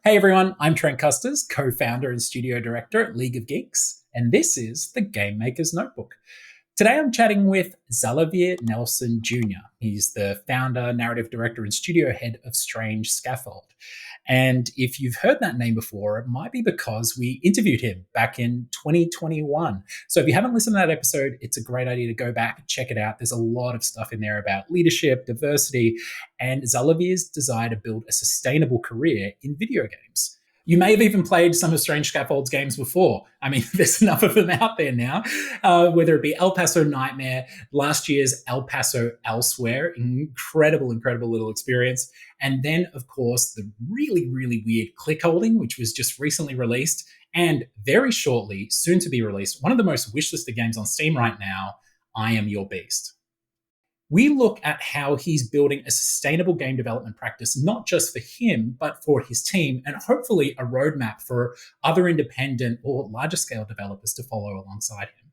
Hey everyone, I'm Trent Kusters, co-founder and studio director at League of Geeks, and this is the Game Maker's Notebook. Today I'm chatting with Xalavier Nelson Jr. He's the founder, narrative director, and studio head of Strange Scaffold. And if you've heard that name before, it might be because we interviewed him back in 2021. So if you haven't listened to that episode, it's a great idea to go back and check it out. There's a lot of stuff in there about leadership, diversity, and Xalavier's desire to build a sustainable career in video games. You may have even played some of Strange Scaffold's games before. I mean, there's enough of them out there now, whether it be El Paso Nightmare, last year's El Paso Elsewhere, incredible little experience. And then, of course, the really weird Clickolding, which was just recently released, and very shortly, soon to be released, one of the most wishlisted games on Steam right now, I Am Your Beast. We look at how he's building a sustainable game development practice, not just for him, but for his team, and hopefully a roadmap for other independent or larger scale developers to follow alongside him.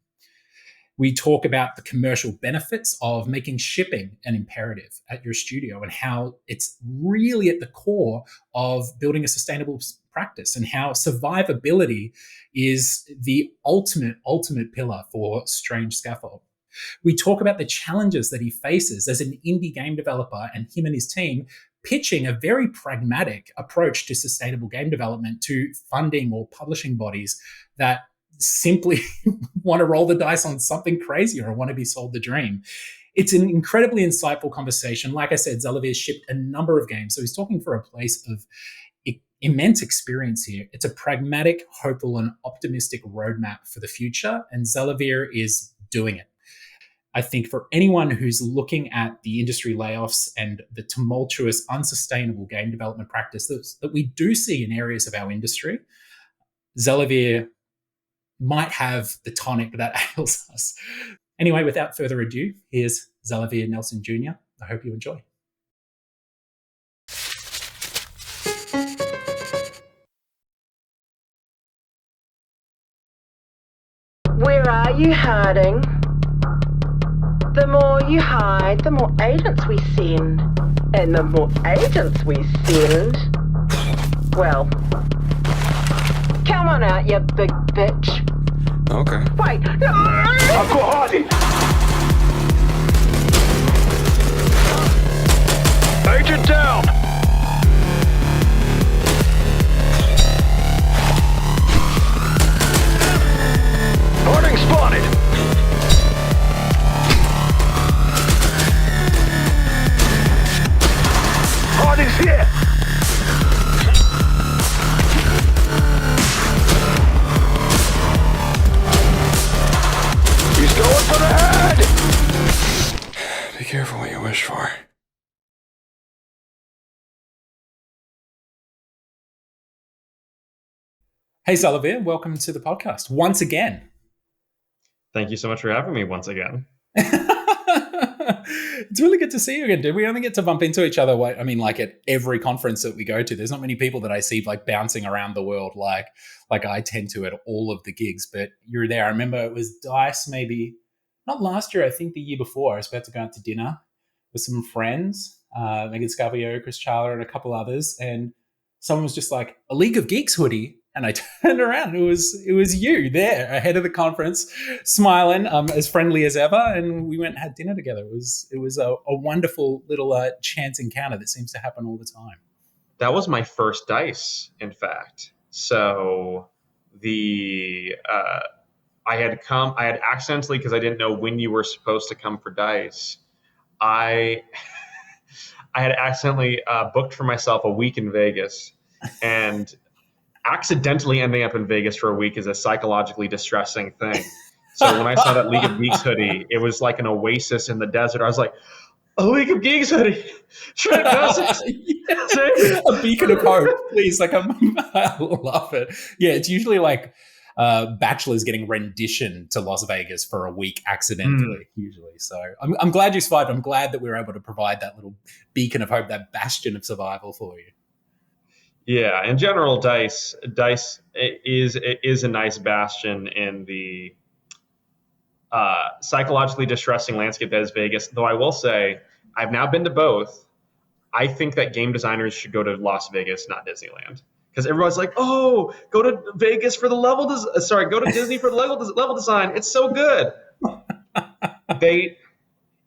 We talk about the commercial benefits of making shipping an imperative at your studio and how it's really at the core of building a sustainable practice, and how survivability is the ultimate pillar for Strange Scaffold. We talk about the challenges that he faces as an indie game developer, and him and his team pitching a very pragmatic approach to sustainable game development to funding or publishing bodies that simply want to roll the dice on something crazy or want to be sold the dream. It's an incredibly insightful conversation. Like I said, Xalavier shipped a number of games, so he's talking for a place of immense experience here. It's a pragmatic, hopeful, and optimistic roadmap for the future, and Xalavier is doing it. I think for anyone who's looking at the industry layoffs and the tumultuous, unsustainable game development practice that we do see in areas of our industry, Xalavier might have the tonic that ails us. Anyway, without further ado, here's Xalavier Nelson Jr. I hope you enjoy. Where are you hiding? The more you hide, the more agents we send. And the more agents we send, well, come on out, you big bitch. Okay. Wait, no! I've got hiding! Agent down! Harding spotted! Harding's here! He's going for the head! Be careful what you wish for. Hey, Xalavier, welcome to the podcast once again. Thank you so much for having me once again. It's really good to see you again, dude. We only get to bump into each other, like at every conference that we go to. There's not many people that I see like bouncing around the world like I tend to at all of the gigs, but you're there. I remember it was DICE, maybe not last year, I think the year before. I was about to go out to dinner with some friends, Megan Scavio, Chris Charler, and a couple others, and someone was just like, a League of Geeks hoodie. And I turned around, and it was you there ahead of the conference, smiling, as friendly as ever. And we went and had dinner together. It was a wonderful little chance encounter that seems to happen all the time. That was my first DICE, in fact. So I had accidentally, because I didn't know when you were supposed to come for DICE, I had accidentally booked for myself a week in Vegas, and accidentally ending up in Vegas for a week is a psychologically distressing thing. So when I saw that League of Geeks hoodie, it was like an oasis in the desert. I was like, a League of Geeks hoodie. Trent Kusters. A beacon of hope, please. I love it. Yeah, it's usually like bachelors getting rendition to Las Vegas for a week accidentally, usually. So I'm glad you survived. I'm glad that we were able to provide that little beacon of hope, that bastion of survival for you. Yeah, in general, DICE is a nice bastion in the psychologically distressing landscape that is Vegas. Though I will say, I've now been to both. I think that game designers should go to Las Vegas, not Disneyland, because everyone's like, oh, go to Vegas for the level go to Disney for the level design. It's so good.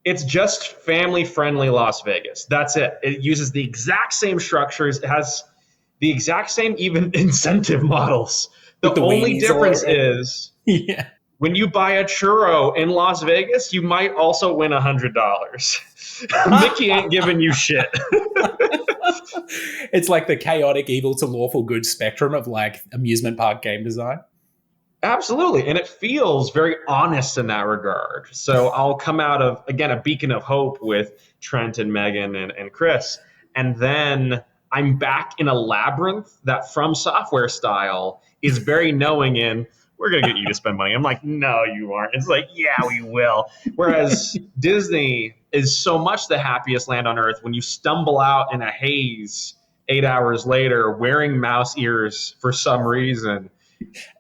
It's just family-friendly Las Vegas. That's it. It uses the exact same structures. It has the exact same even incentive models. The only difference is when you buy a churro in Las Vegas, you might also win $100. Mickey ain't giving you shit. It's like the chaotic evil to lawful good spectrum of like amusement park game design. Absolutely. And it feels very honest in that regard. So I'll come out of, again, a beacon of hope with Trent and Megan and Chris. And then I'm back in a labyrinth that From Software style is very knowing in, we're going to get you to spend money. I'm like, no, you aren't. It's like, yeah, we will. Whereas Disney is so much the happiest land on earth when you stumble out in a haze 8 hours later wearing mouse ears for some reason.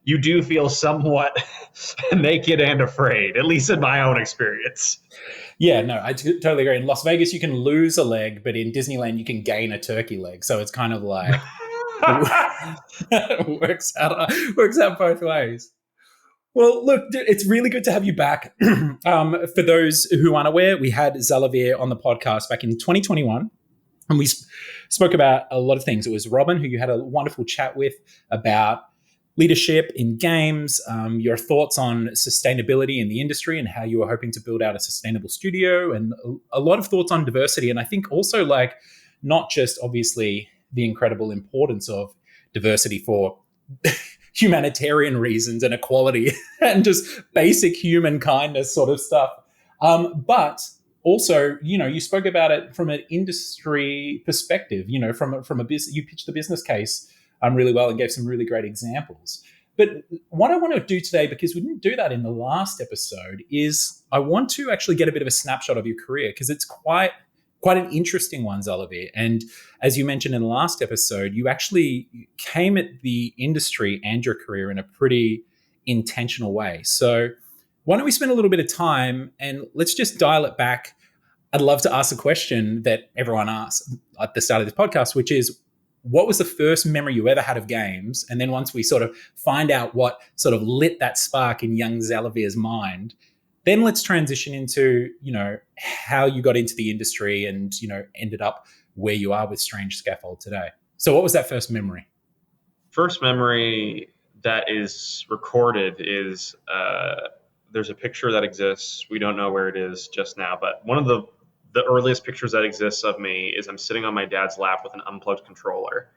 You do feel somewhat naked and afraid, at least in my own experience. Yeah, no, I totally agree. In Las Vegas, you can lose a leg, but in Disneyland, you can gain a turkey leg. So it's kind of like it works out both ways. Well, look, it's really good to have you back. For those who aren't aware, we had Xalavier on the podcast back in 2021, and we spoke about a lot of things. It was Robin, who you had a wonderful chat with about leadership in games, your thoughts on sustainability in the industry and how you were hoping to build out a sustainable studio, and a lot of thoughts on diversity. And I think also like not just obviously the incredible importance of diversity for humanitarian reasons and equality and just basic human kindness sort of stuff. But also, you spoke about it from an industry perspective, from a business, you pitched the business case really well and gave some really great examples. But what I want to do today, because we didn't do that in the last episode, is I want to actually get a bit of a snapshot of your career, because it's quite an interesting one, Xalavier. And as you mentioned in the last episode, you actually came at the industry and your career in a pretty intentional way. So why don't we spend a little bit of time and let's just dial it back. I'd love to ask a question that everyone asks at the start of this podcast, which is, what was the first memory you ever had of games? And then once we sort of find out what sort of lit that spark in young Xalavier's mind, then let's transition into, how you got into the industry and, ended up where you are with Strange Scaffold today. So what was that first memory? First memory that is recorded is there's a picture that exists. We don't know where it is just now, but one of the earliest pictures that exists of me is I'm sitting on my dad's lap with an unplugged controller,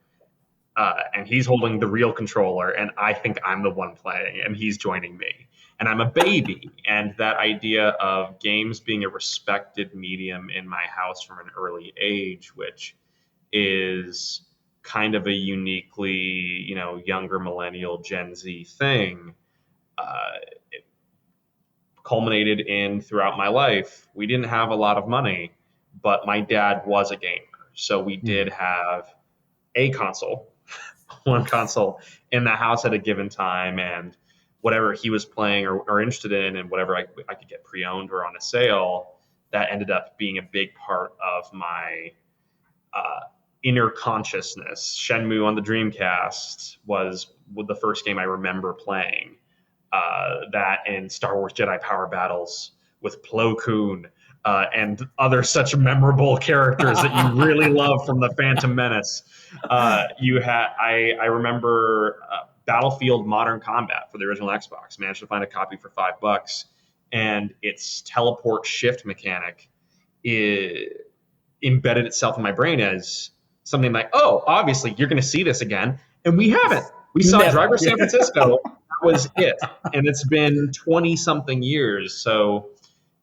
and he's holding the real controller, and I think I'm the one playing, and he's joining me. And I'm a baby, and that idea of games being a respected medium in my house from an early age, which is kind of a uniquely, younger millennial Gen Z thing, it culminated in throughout my life. We didn't have a lot of money, but my dad was a gamer. So we did have a console, one console in the house at a given time, and whatever he was playing or interested in and whatever I could get pre-owned or on a sale, that ended up being a big part of my inner consciousness. Shenmue on the Dreamcast was the first game I remember playing. That and Star Wars Jedi Power Battles with Plo Koon and other such memorable characters that you really love from the Phantom Menace. I remember Battlefield Modern Combat for the original Xbox. Managed to find a copy for $5, and its teleport shift mechanic embedded itself in my brain as something like, oh, obviously you're going to see this again, and we haven't. We saw Driver San Francisco. Was it, and it's been 20-something years. So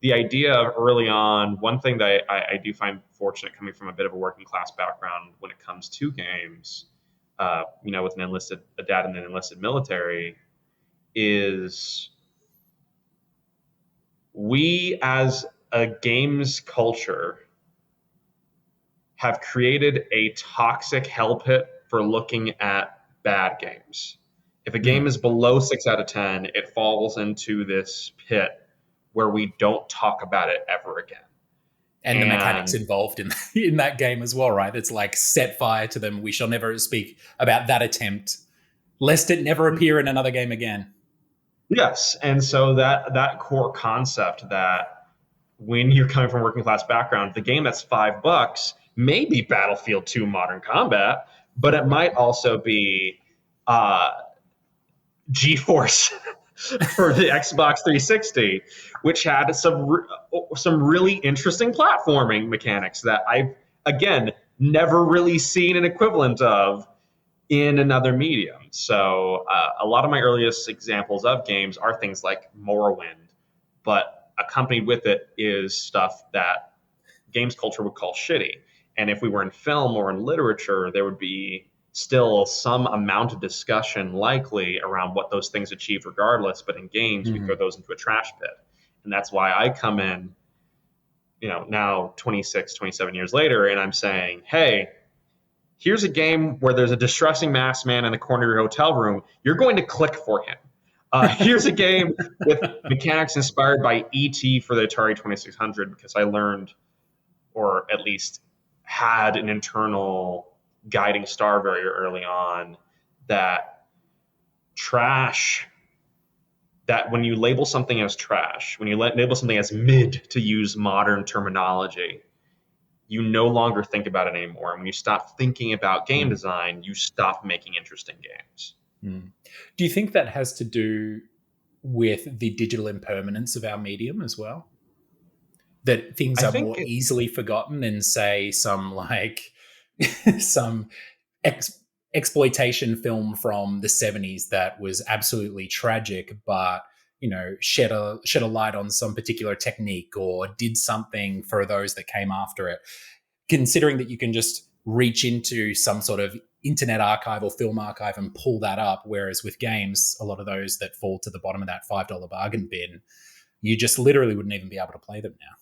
the idea of early on, one thing that I do find fortunate coming from a bit of a working class background when it comes to games, with a dad in an enlisted military, is we as a games culture have created a toxic hell pit for looking at bad games. If a game is below 6 out of 10, it falls into this pit where we don't talk about it ever again. And the mechanics involved in that game as well, right? It's like set fire to them. We shall never speak about that attempt, lest it never appear in another game again. Yes, and so that core concept that when you're coming from a working class background, the game that's $5 may be Battlefield 2 Modern Combat, but it might also be GeForce for the Xbox 360, which had some really interesting platforming mechanics that I've again never really seen an equivalent of in another medium. So a lot of my earliest examples of games are things like Morrowind, but accompanied with it is stuff that games culture would call shitty. And if we were in film or in literature, there would be still some amount of discussion likely around what those things achieve regardless. But in games, we throw those into a trash pit. And that's why I come in, now 26, 27 years later, and I'm saying, hey, here's a game where there's a distressing masked man in the corner of your hotel room. You're going to click for him. Here's a game with mechanics inspired by E.T. for the Atari 2600, because I learned, or at least had an internal guiding star very early on, that when you label something as trash, when you label something as mid, to use modern terminology, you no longer think about it anymore. And when you stop thinking about game design, you stop making interesting games. Do you think that has to do with the digital impermanence of our medium as well? That things are more easily forgotten than, say, some exploitation film from the 70s that was absolutely tragic, but shed a light on some particular technique or did something for those that came after it. Considering that you can just reach into some sort of internet archive or film archive and pull that up, whereas with games, a lot of those that fall to the bottom of that $5 bargain bin, you just literally wouldn't even be able to play them now.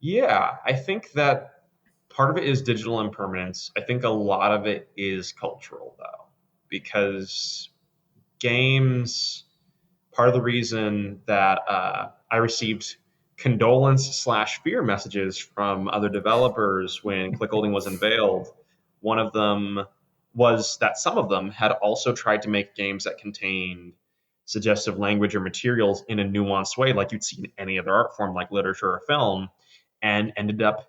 Yeah, I think that part of it is digital impermanence. I think a lot of it is cultural, though, because games, part of the reason that I received condolence/fear messages from other developers when Clickolding was unveiled, one of them was that some of them had also tried to make games that contained suggestive language or materials in a nuanced way, like you'd see in any other art form like literature or film, and ended up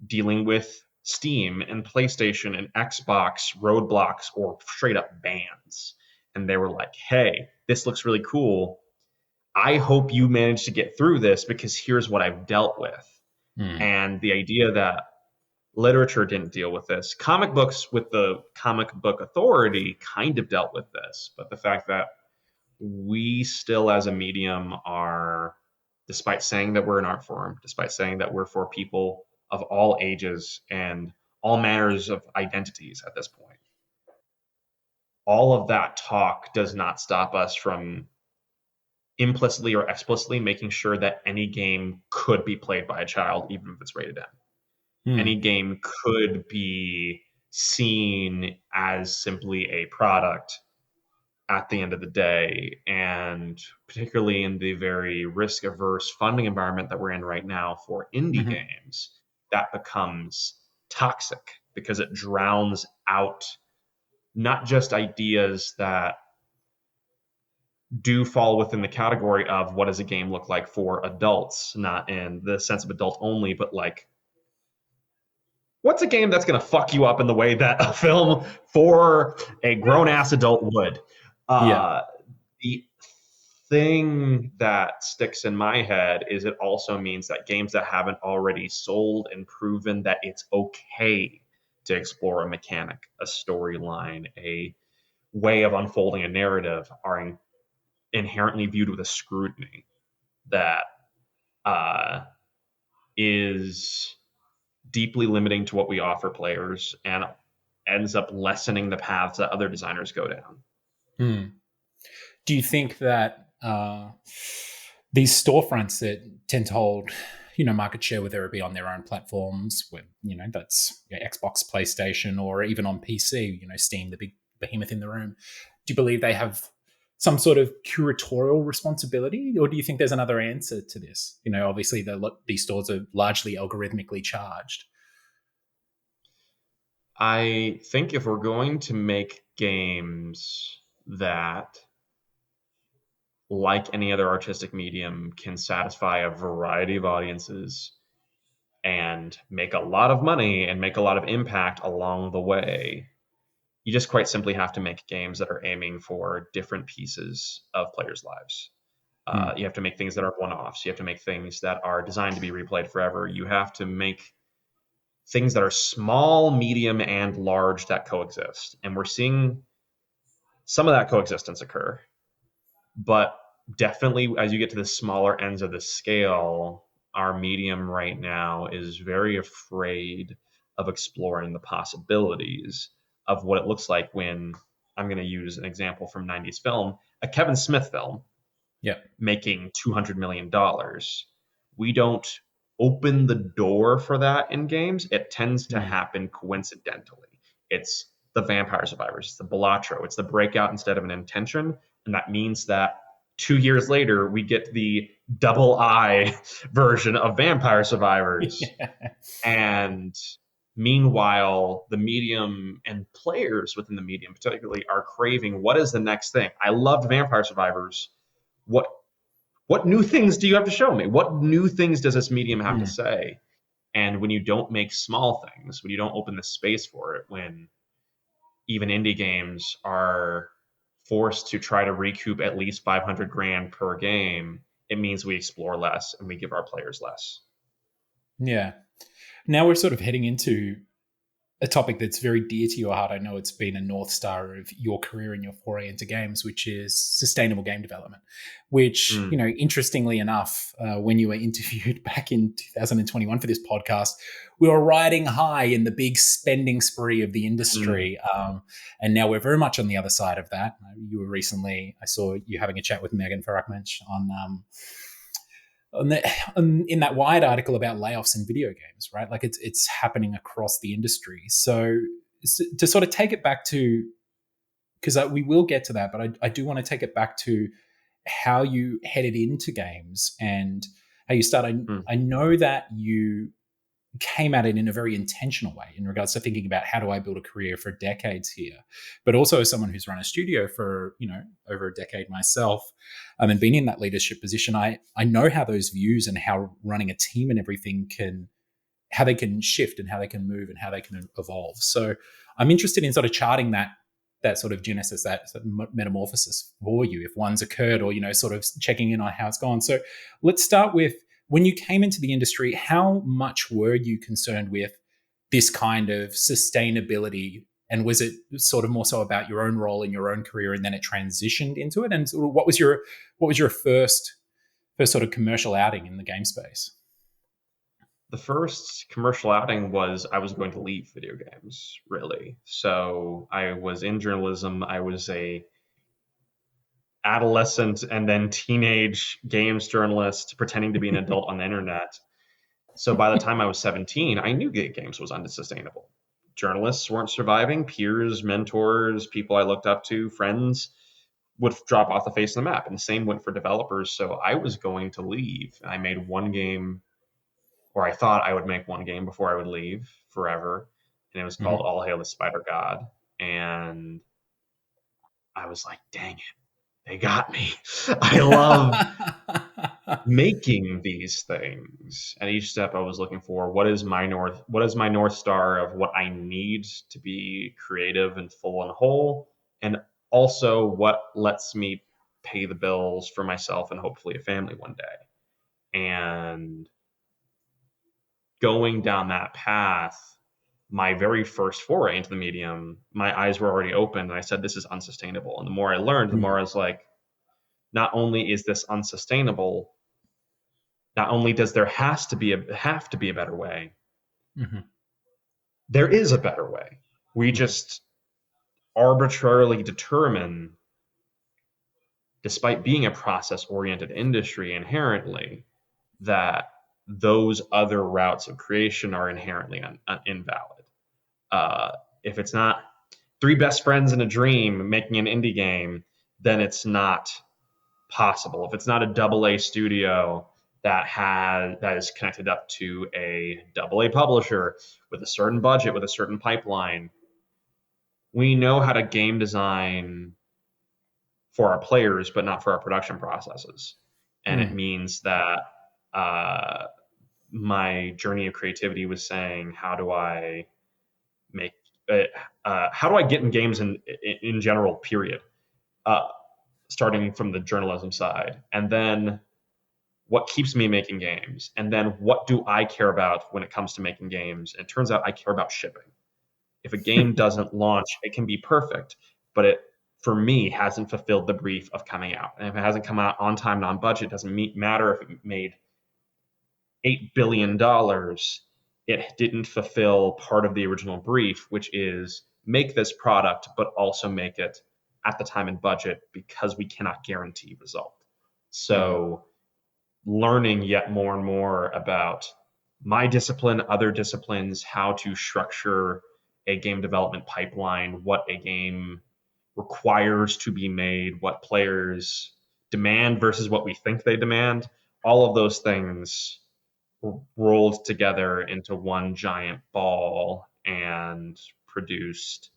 dealing with Steam and PlayStation and Xbox roadblocks or straight up bans. And they were like, hey, this looks really cool. I hope you manage to get through this because here's what I've dealt with. And the idea that literature didn't deal with this. Comic books with the Comic Book Authority kind of dealt with this. But the fact that we still as a medium are, despite saying that we're an art form, despite saying that we're for people of all ages and all manners of identities at this point, all of that talk does not stop us from implicitly or explicitly making sure that any game could be played by a child, even if it's rated M. Any game could be seen as simply a product at the end of the day. And particularly in the very risk-averse funding environment that we're in right now for indie games, that becomes toxic because it drowns out not just ideas that do fall within the category of what does a game look like for adults, not in the sense of adult only, but like, what's a game that's going to fuck you up in the way that a film for a grown-ass adult would? The thing that sticks in my head is it also means that games that haven't already sold and proven that it's okay to explore a mechanic, a storyline, a way of unfolding a narrative are inherently viewed with a scrutiny that is deeply limiting to what we offer players and ends up lessening the paths that other designers go down. Do you think that these storefronts that tend to hold, market share, whether it be on their own platforms, when that's Xbox, PlayStation, or even on PC, Steam, the big behemoth in the room, do you believe they have some sort of curatorial responsibility, or do you think there's another answer to this? Obviously these stores are largely algorithmically charged. I think if we're going to make games that, like any other artistic medium, can satisfy a variety of audiences and make a lot of money and make a lot of impact along the way, you just quite simply have to make games that are aiming for different pieces of players' lives. You have to make things that are one-offs. You have to make things that are designed to be replayed forever. You have to make things that are small, medium, and large that coexist. And we're seeing some of that coexistence occur. But definitely, as you get to the smaller ends of the scale, our medium right now is very afraid of exploring the possibilities of what it looks like when, I'm going to use an example from 90s film, a Kevin Smith film, making $200 million. We don't open the door for that in games. It tends to happen coincidentally. It's the Vampire Survivors, it's the Balatro, it's the breakout instead of an intention. And that means that 2 years later, we get the double I version of Vampire Survivors. And meanwhile, the medium and players within the medium particularly are craving, what is the next thing? I loved Vampire Survivors. What new things do you have to show me? What new things does this medium have to say? And when you don't make small things, when you don't open the space for it, when even indie games are forced to try to recoup at least 500 grand per game, it means we explore less and we give our players less. Yeah. Now we're sort of heading into a topic that's very dear to your heart. I know it's been a North Star of your career and your foray into games, which is sustainable game development, which, interestingly enough, when you were interviewed back in 2021 for this podcast, we were riding high in the big spending spree of the industry. And now we're very much on the other side of that. You were recently, I saw you having a chat with Megan Farrakmensch in that Wired article about layoffs in video games, right? Like it's happening across the industry. So to sort of take it back to, because we will get to that, but I do want to take it back to how you headed into games and how you started. I know that you came at it in a very intentional way in regards to thinking about how do I build a career for decades here, but also as someone who's run a studio for, over a decade myself, and been in that leadership position, I know how those views and how running a team and everything how they can shift and how they can move and how they can evolve. So I'm interested in sort of charting that sort of genesis, that sort of metamorphosis for you, if one's occurred, or, sort of checking in on how it's gone. So let's start with, when you came into the industry, how much were you concerned with this kind of sustainability? And was it sort of more so about your own role in your own career, and then it transitioned into it? And sort of what was your first sort of commercial outing in the game space? The first commercial outing was I was going to leave video games, really. So I was in journalism. I was a adolescent and then teenage games journalist pretending to be an adult on the internet. So by the time I was 17, I knew games was unsustainable. Journalists weren't surviving. Peers, mentors, people I looked up to, friends would drop off the face of the map. And the same went for developers. So I was going to leave. I made one game, or I thought I would make one game before I would leave forever. And it was called All Hail the Spider God. And I was like, dang it. They got me. I love making these things. At each step I was looking for, what is my North Star of what I need to be creative and full and whole, and also what lets me pay the bills for myself and hopefully a family one day. And going down that path, my very first foray into the medium, my eyes were already open, and I said, this is unsustainable. And the more I learned, the more I was like, not only is this unsustainable, not only does there have to be a better way, there is a better way. We just arbitrarily determine, despite being a process-oriented industry inherently, that those other routes of creation are inherently invalid. If it's not three best friends in a dream making an indie game, then it's not possible. If it's not a double A studio that is connected up to a double A publisher with a certain budget, with a certain pipeline, we know how to game design for our players, but not for our production processes. And it means that my journey of creativity was saying, how do I make how do I get in games in general, period, starting from the journalism side, and then what keeps me making games, and then what do I care about when it comes to making games. And it turns out I care about shipping. If a game doesn't launch, it can be perfect, but it, for me, hasn't fulfilled the brief of coming out. And if it hasn't come out on time and on budget, it doesn't matter if it made $8 billion, it didn't fulfill part of the original brief, which is make this product, but also make it at the time and budget, because we cannot guarantee result. So learning yet more and more about my discipline, other disciplines, how to structure a game development pipeline, what a game requires to be made, what players demand versus what we think they demand, all of those things rolled together into one giant ball and produced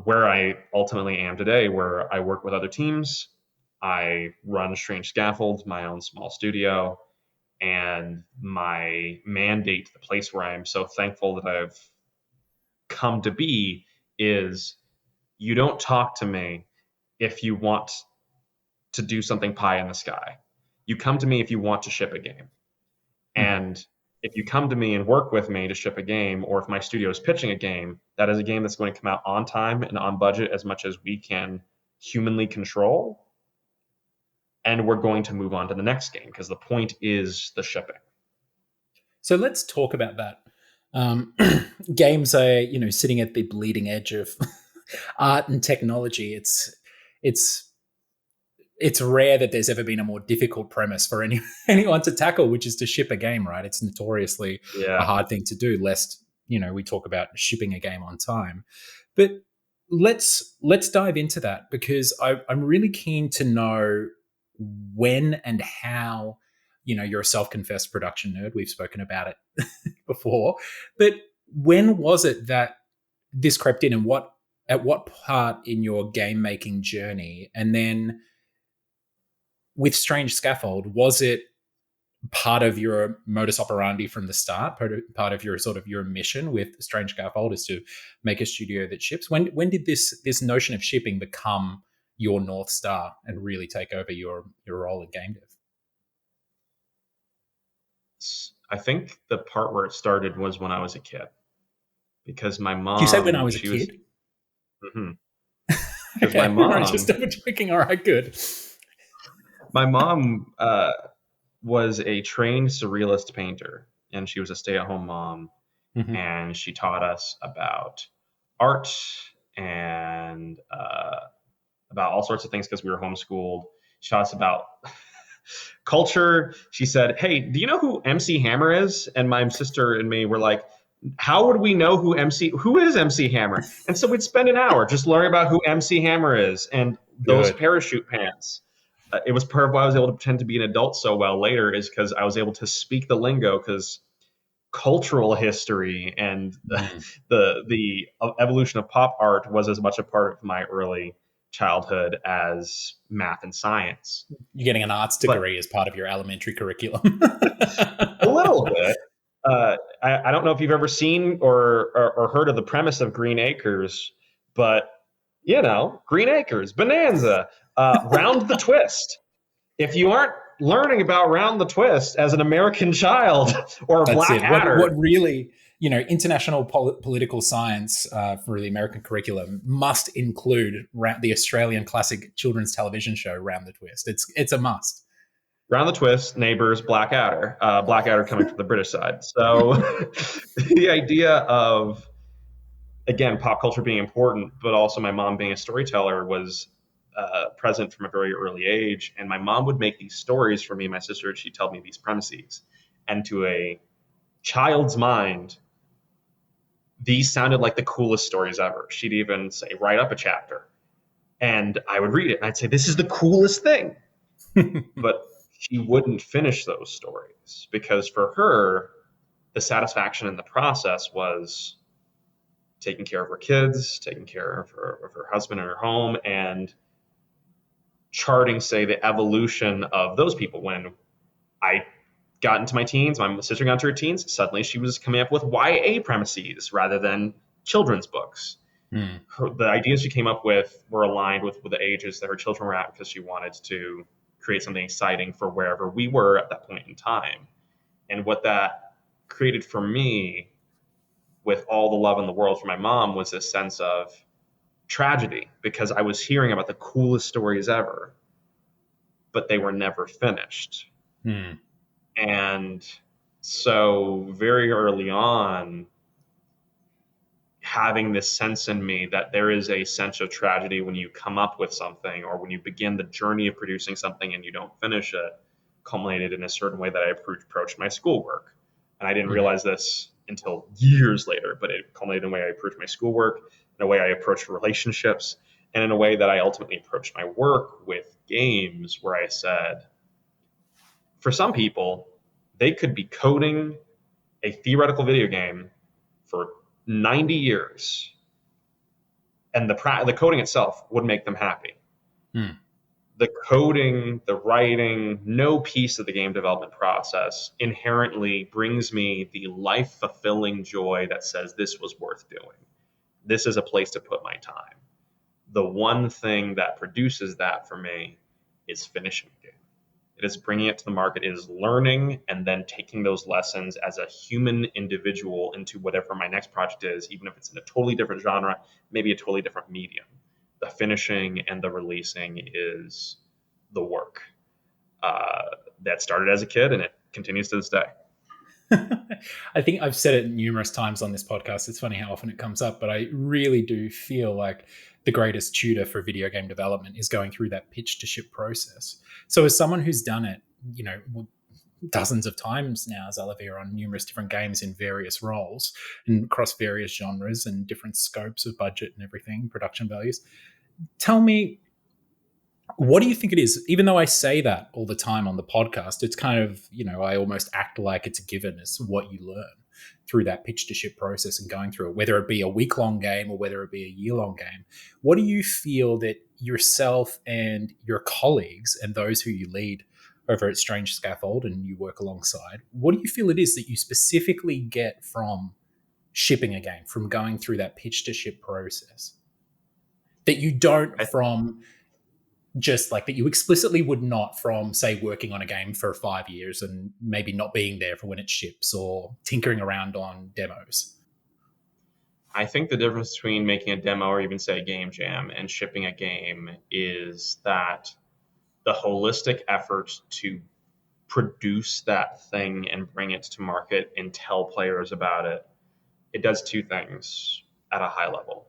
where I ultimately am today, where I work with other teams. I run Strange Scaffold, my own small studio, and my mandate, the place where I am so thankful that I've come to be, is you don't talk to me if you want to do something pie in the sky. You come to me if you want to ship a game. And if you come to me and work with me to ship a game, or if my studio is pitching a game, that is a game that's going to come out on time and on budget as much as we can humanly control. And we're going to move on to the next game, because the point is the shipping. So let's talk about that. Games are, sitting at the bleeding edge of art and technology. It's rare that there's ever been a more difficult premise for anyone to tackle, which is to ship a game, right? It's notoriously a hard thing to do, lest, we talk about shipping a game on time. But let's dive into that, because I'm really keen to know when and how, you're a self-confessed production nerd. We've spoken about it before. But when was it that this crept in, and at what part in your game-making journey? And then with Strange Scaffold, was it part of your modus operandi from the start, part of your sort of your mission with Strange Scaffold is to make a studio that ships? When did this notion of shipping become your North Star and really take over your role in game dev? I think the part where it started was when I was a kid, because my mom. You said when I was a kid? Because my mom. Just double checking. All right, good. My mom was a trained surrealist painter, and she was a stay-at-home mom, and she taught us about art and about all sorts of things because we were homeschooled. She taught us about culture. She said, "Hey, do you know who MC Hammer is?" And my sister and me were like, "How would we know who is MC Hammer?" And so we'd spend an hour just learning about who MC Hammer is and those parachute pants. It was part of why I was able to pretend to be an adult so well later, is because I was able to speak the lingo, because cultural history and the evolution of pop art was as much a part of my early childhood as math and science. You're getting an arts degree as part of your elementary curriculum. A little bit. I don't know if you've ever seen or heard of the premise of Green Acres, but Green Acres, Bonanza, Round the Twist. If you aren't learning about Round the Twist as an American child or Blackadder, what really, international political science for the American curriculum must include the Australian classic children's television show Round the Twist. It's a must. Round the Twist, Neighbours, Blackadder. Blackadder coming from the British side. So the idea of, again, pop culture being important, but also my mom being a storyteller was present from a very early age. And my mom would make these stories for me and my sister. She'd tell me these premises. And to a child's mind, these sounded like the coolest stories ever. She'd even say, write up a chapter. And I would read it and I'd say, this is the coolest thing. But she wouldn't finish those stories because for her, the satisfaction in the process was taking care of her kids, taking care of her husband and her home, and charting, say, the evolution of those people. When I got into my teens, my sister got into her teens, suddenly she was coming up with YA premises rather than children's books. The ideas she came up with were aligned with the ages that her children were at because she wanted to create something exciting for wherever we were at that point in time. And what that created for me, with all the love in the world for my mom, was this sense of tragedy because I was hearing about the coolest stories ever, but they were never finished. And so very early on, having this sense in me that there is a sense of tragedy when you come up with something or when you begin the journey of producing something and you don't finish it, culminated in a certain way that I approached my schoolwork. And I didn't realize this until years later, but it culminated in the way I approached my schoolwork, in a way I approached relationships, and in a way that I ultimately approached my work with games, where I said, for some people, they could be coding a theoretical video game for 90 years, and the coding itself would make them happy. The coding, the writing, no piece of the game development process inherently brings me the life-fulfilling joy that says this was worth doing. This is a place to put my time. The one thing that produces that for me is finishing the game. It is bringing it to the market. It is learning and then taking those lessons as a human individual into whatever my next project is, even if it's in a totally different genre, maybe a totally different medium. The finishing and the releasing is the work that started as a kid, and it continues to this day. I think I've said it numerous times on this podcast. It's funny how often it comes up, but I really do feel like the greatest tutor for video game development is going through that pitch to ship process. So as someone who's done it, dozens of times now, Xalavier, on numerous different games in various roles and across various genres and different scopes of budget and everything, production values, tell me, what do you think it is? Even though I say that all the time on the podcast, it's kind of, I almost act like it's a given as what you learn through that pitch to ship process and going through it, whether it be a week-long game or whether it be a year-long game. What do you feel that yourself and your colleagues and those who you lead over at Strange Scaffold and you work alongside, what do you feel it is that you specifically get from shipping a game, from going through that pitch to ship process, that you don't from just like that you explicitly would not from, say, working on a game for 5 years and maybe not being there for when it ships or tinkering around on demos? I think the difference between making a demo or even, say, a game jam and shipping a game is that the holistic effort to produce that thing and bring it to market and tell players about it, it does two things at a high level.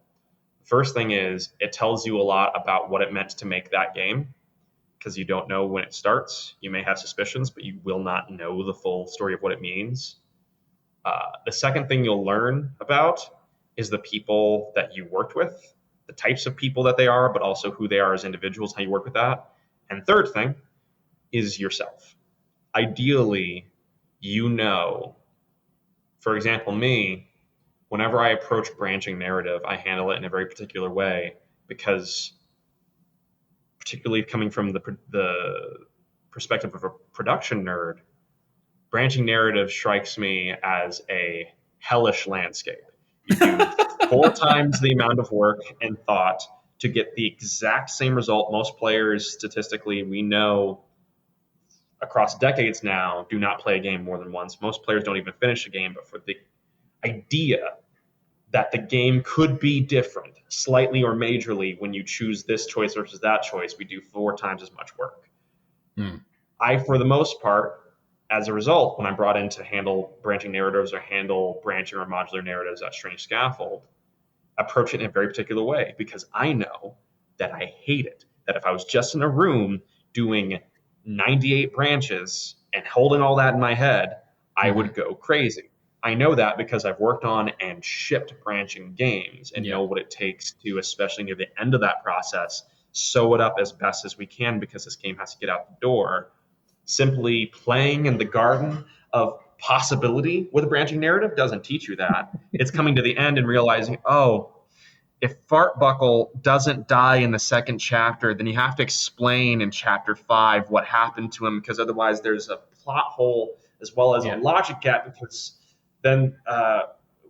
First thing is it tells you a lot about what it meant to make that game, because you don't know when it starts. You may have suspicions, but you will not know the full story of what it means. The second thing you'll learn about is the people that you worked with, the types of people that they are, but also who they are as individuals, how you work with that. And third thing is yourself. Ideally, for example, me, whenever I approach branching narrative, I handle it in a very particular way because, particularly coming from the perspective of a production nerd, branching narrative strikes me as a hellish landscape. You do 4 times the amount of work and thought to get the exact same result. Most players, statistically, we know across decades now, do not play a game more than once. Most players don't even finish a game, but for the idea that the game could be different slightly or majorly when you choose this choice versus that choice, we do 4 times as much work. I, for the most part, as a result, when I'm brought in to handle branching narratives or handle branching or modular narratives at Strange Scaffold, approach it in a very particular way because I know that I hate it. That if I was just in a room doing 98 branches and holding all that in my head, I would go crazy. I know that because I've worked on and shipped branching games and know what it takes to, especially near the end of that process, sew it up as best as we can because this game has to get out the door. Simply playing in the garden of possibility with a branching narrative doesn't teach you that. It's coming to the end and realizing, oh, if Fartbuckle doesn't die in the second chapter, then you have to explain in chapter 5 what happened to him, because otherwise there's a plot hole as well as a logic gap, because then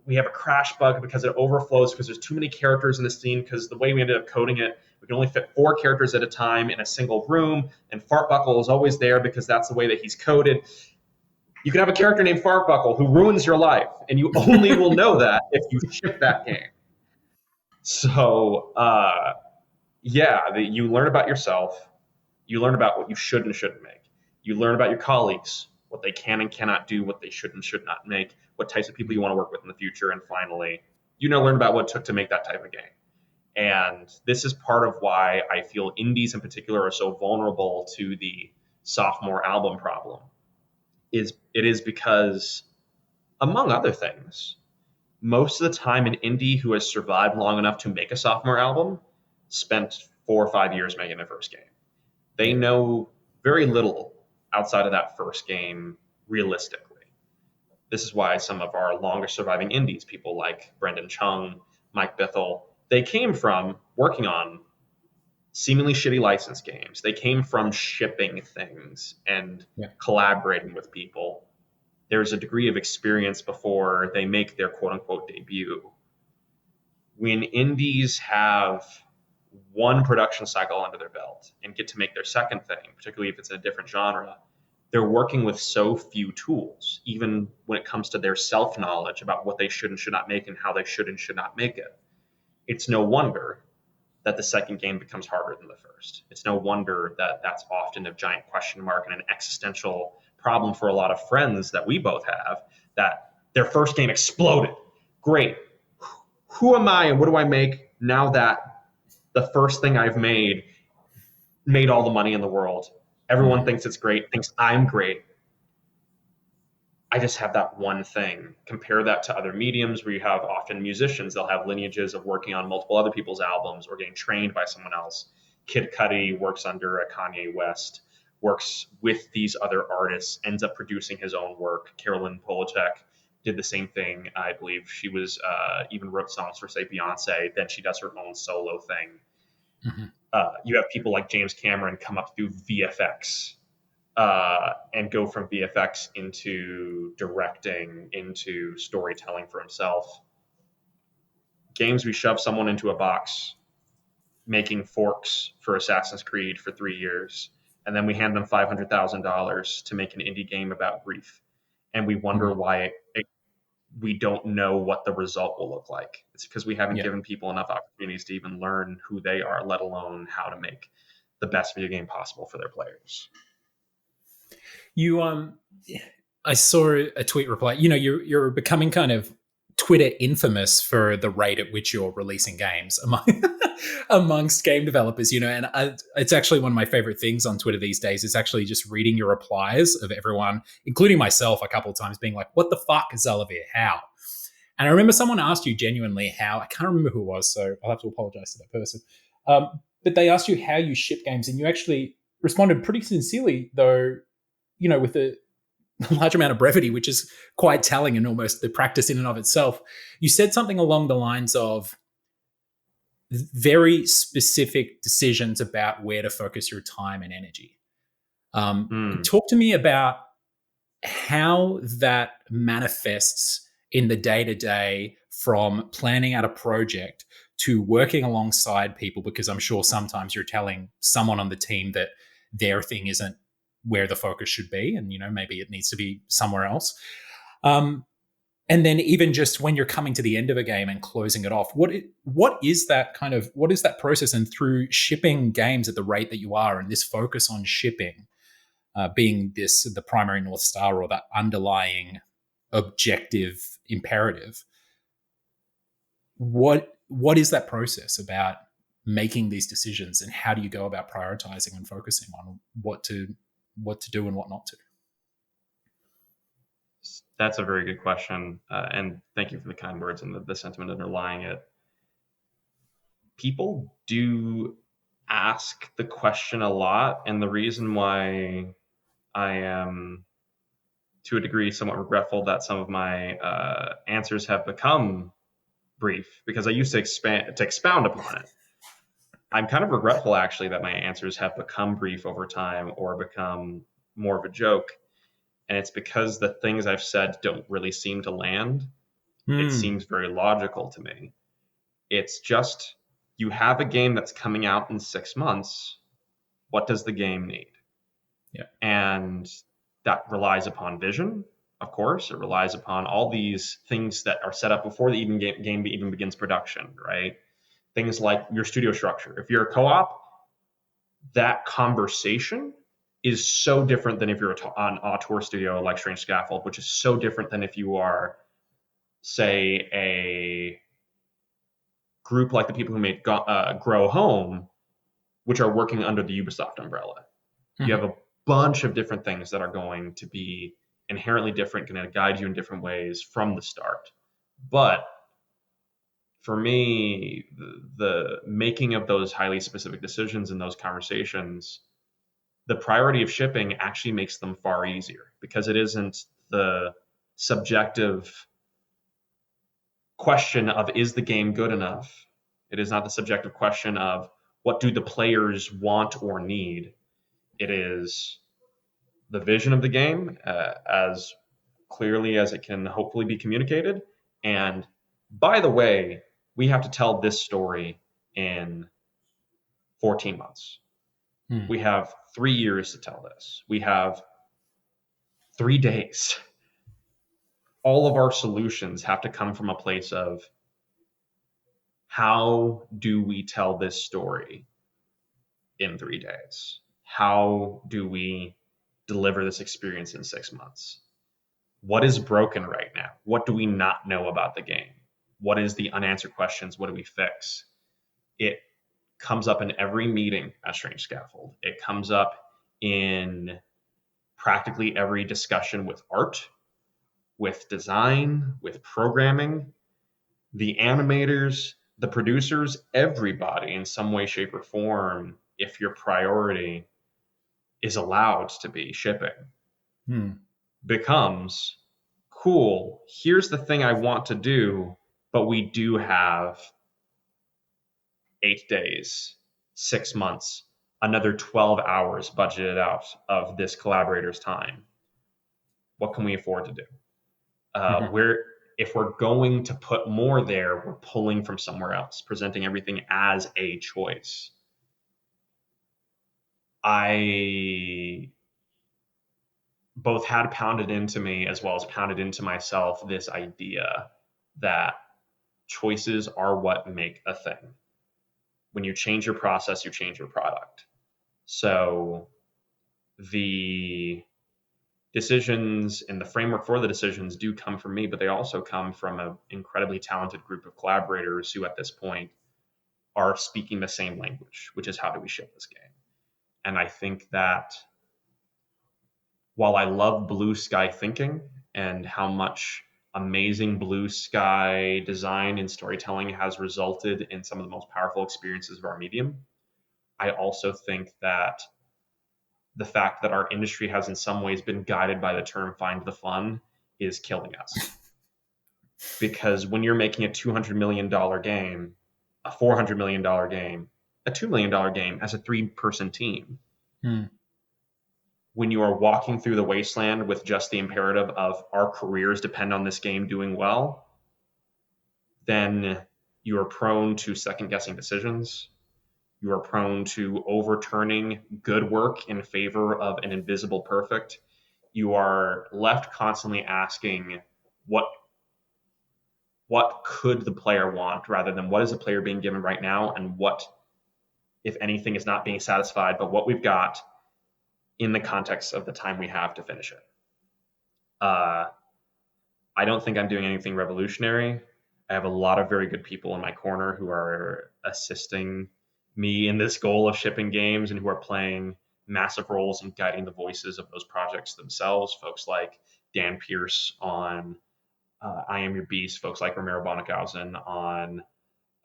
we have a crash bug because it overflows because there's too many characters in the scene, because the way we ended up coding it, we can only fit 4 characters at a time in a single room, and Fartbuckle is always there because that's the way that he's coded. You can have a character named Fartbuckle who ruins your life, and you only will know that if you ship that game. So, you learn about yourself. You learn about what you should and shouldn't make. You learn about your colleagues, what they can and cannot do, what they should and should not make, what types of people you want to work with in the future, and finally, learn about what it took to make that type of game. And this is part of why I feel indies in particular are so vulnerable to the sophomore album problem. It is because, among other things, most of the time an indie who has survived long enough to make a sophomore album spent 4 or 5 years making their first game. They know very little outside of that first game realistically. This is why some of our longest surviving indies, people like Brendan Chung, Mike Bithell, they came from working on seemingly shitty license games. They came from shipping things and collaborating with people. There's a degree of experience before they make their quote-unquote debut. When indies have one production cycle under their belt and get to make their second thing, particularly if it's in a different genre, they're working with so few tools, even when it comes to their self-knowledge about what they should and should not make and how they should and should not make it. It's no wonder that the second game becomes harder than the first. It's no wonder that that's often a giant question mark and an existential problem for a lot of friends that we both have, that their first game exploded. Great. Who am I and what do I make now that the first thing I've made all the money in the world? Everyone thinks it's great, thinks I'm great. I just have that one thing. Compare that to other mediums where you have often musicians. They'll have lineages of working on multiple other people's albums or getting trained by someone else. Kid Cudi works under a Kanye West, works with these other artists, ends up producing his own work. Carolyn Polachek did the same thing. I believe she was even wrote songs for, say, Beyonce. Then she does her own solo thing. Mm-hmm. You have people like James Cameron come up through VFX and go from VFX into directing, into storytelling for himself. Games, we shove someone into a box making forks for Assassin's Creed for 3 years, and then we hand them $500,000 to make an indie game about grief. And we wonder why we don't know what the result will look like. It's because we haven't given people enough opportunities to even learn who they are, let alone how to make the best video game possible for their players. I saw a tweet reply. You're becoming kind of Twitter infamous for the rate at which you're releasing games amongst game developers. And it's actually one of my favorite things on Twitter these days is actually just reading your replies of everyone, including myself, a couple of times being like, "What the fuck is Xalavier? How?" And I remember someone asked you genuinely how. I can't remember who it was, so I'll have to apologize to that person. But they asked you how you ship games, and you actually responded pretty sincerely, though. With a large amount of brevity, which is quite telling and almost the practice in and of itself. You said something along the lines of very specific decisions about where to focus your time and energy. Talk to me about how that manifests in the day-to-day, from planning out a project to working alongside people, because I'm sure sometimes you're telling someone on the team that their thing isn't where the focus should be, and maybe it needs to be somewhere else. And then even just when you're coming to the end of a game and closing it off, what is that process? And through shipping games at the rate that you are, and this focus on shipping being the primary North Star or that underlying objective imperative, what is that process about making these decisions, and how do you go about prioritizing and focusing on what to do and what not to? That's a very good question. And thank you for the kind words and the sentiment underlying it. People do ask the question a lot, and the reason why I am, to a degree, somewhat regretful that some of my answers have become brief, because I used to expound upon it. I'm kind of regretful, actually, that my answers have become brief over time or become more of a joke. And it's because the things I've said don't really seem to land. It seems very logical to me. It's just, you have a game that's coming out in 6 months. What does the game need? Yeah. And that relies upon vision, of course. It relies upon all these things that are set up before the game even begins production, right? Things like your studio structure. If you're a co-op, that conversation is so different than if you're an auteur studio like Strange Scaffold, which is so different than if you are, say, a group like the people who made Grow Home, which are working under the Ubisoft umbrella. You have a bunch of different things that are going to be inherently different, going to guide you in different ways from the start. But for me, the making of those highly specific decisions in those conversations, the priority of shipping actually makes them far easier, because it isn't the subjective question of, is the game good enough? It is not the subjective question of, what do the players want or need? It is the vision of the game, as clearly as it can hopefully be communicated. And by the way, we have to tell this story in 14 months. We have 3 years to tell this. We have 3 days. All of our solutions have to come from a place of, how do we tell this story in 3 days? How do we deliver this experience in 6 months? What is broken right now? What do we not know about the game? What is the unanswered questions? What do we fix? It comes up in every meeting at Strange Scaffold. It comes up in practically every discussion with art, with design, with programming. The animators, the producers, everybody in some way, shape, or form, if your priority is allowed to be shipping, becomes, cool, here's the thing I want to do, but we do have 8 days, 6 months, another 12 hours budgeted out of this collaborator's time. What can we afford to do? If we're going to put more there, we're pulling from somewhere else, presenting everything as a choice. I both had pounded into me, as well as pounded into myself, this idea that choices are what make a thing. When you change your process, you change your product. So the decisions and the framework for the decisions do come from me, but they also come from an incredibly talented group of collaborators who at this point are speaking the same language, which is, how do we ship this game? And I think that while I love blue sky thinking and how much amazing blue sky design and storytelling has resulted in some of the most powerful experiences of our medium, I also think that the fact that our industry has in some ways been guided by the term find the fun is killing us. Because when you're making a $200 million game, a $400 million game, a $2 million game as a 3-person team, when you are walking through the wasteland with just the imperative of, our careers depend on this game doing well, then you are prone to second-guessing decisions. You are prone to overturning good work in favor of an invisible perfect. You are left constantly asking, what could the player want, rather than what is the player being given right now, and what, if anything, is not being satisfied by what we've got in the context of the time we have to finish it. I don't think I'm doing anything revolutionary. I have a lot of very good people in my corner who are assisting me in this goal of shipping games, and who are playing massive roles in guiding the voices of those projects themselves. Folks like Dan Pierce on I Am Your Beast, folks like Romero Bonacausen on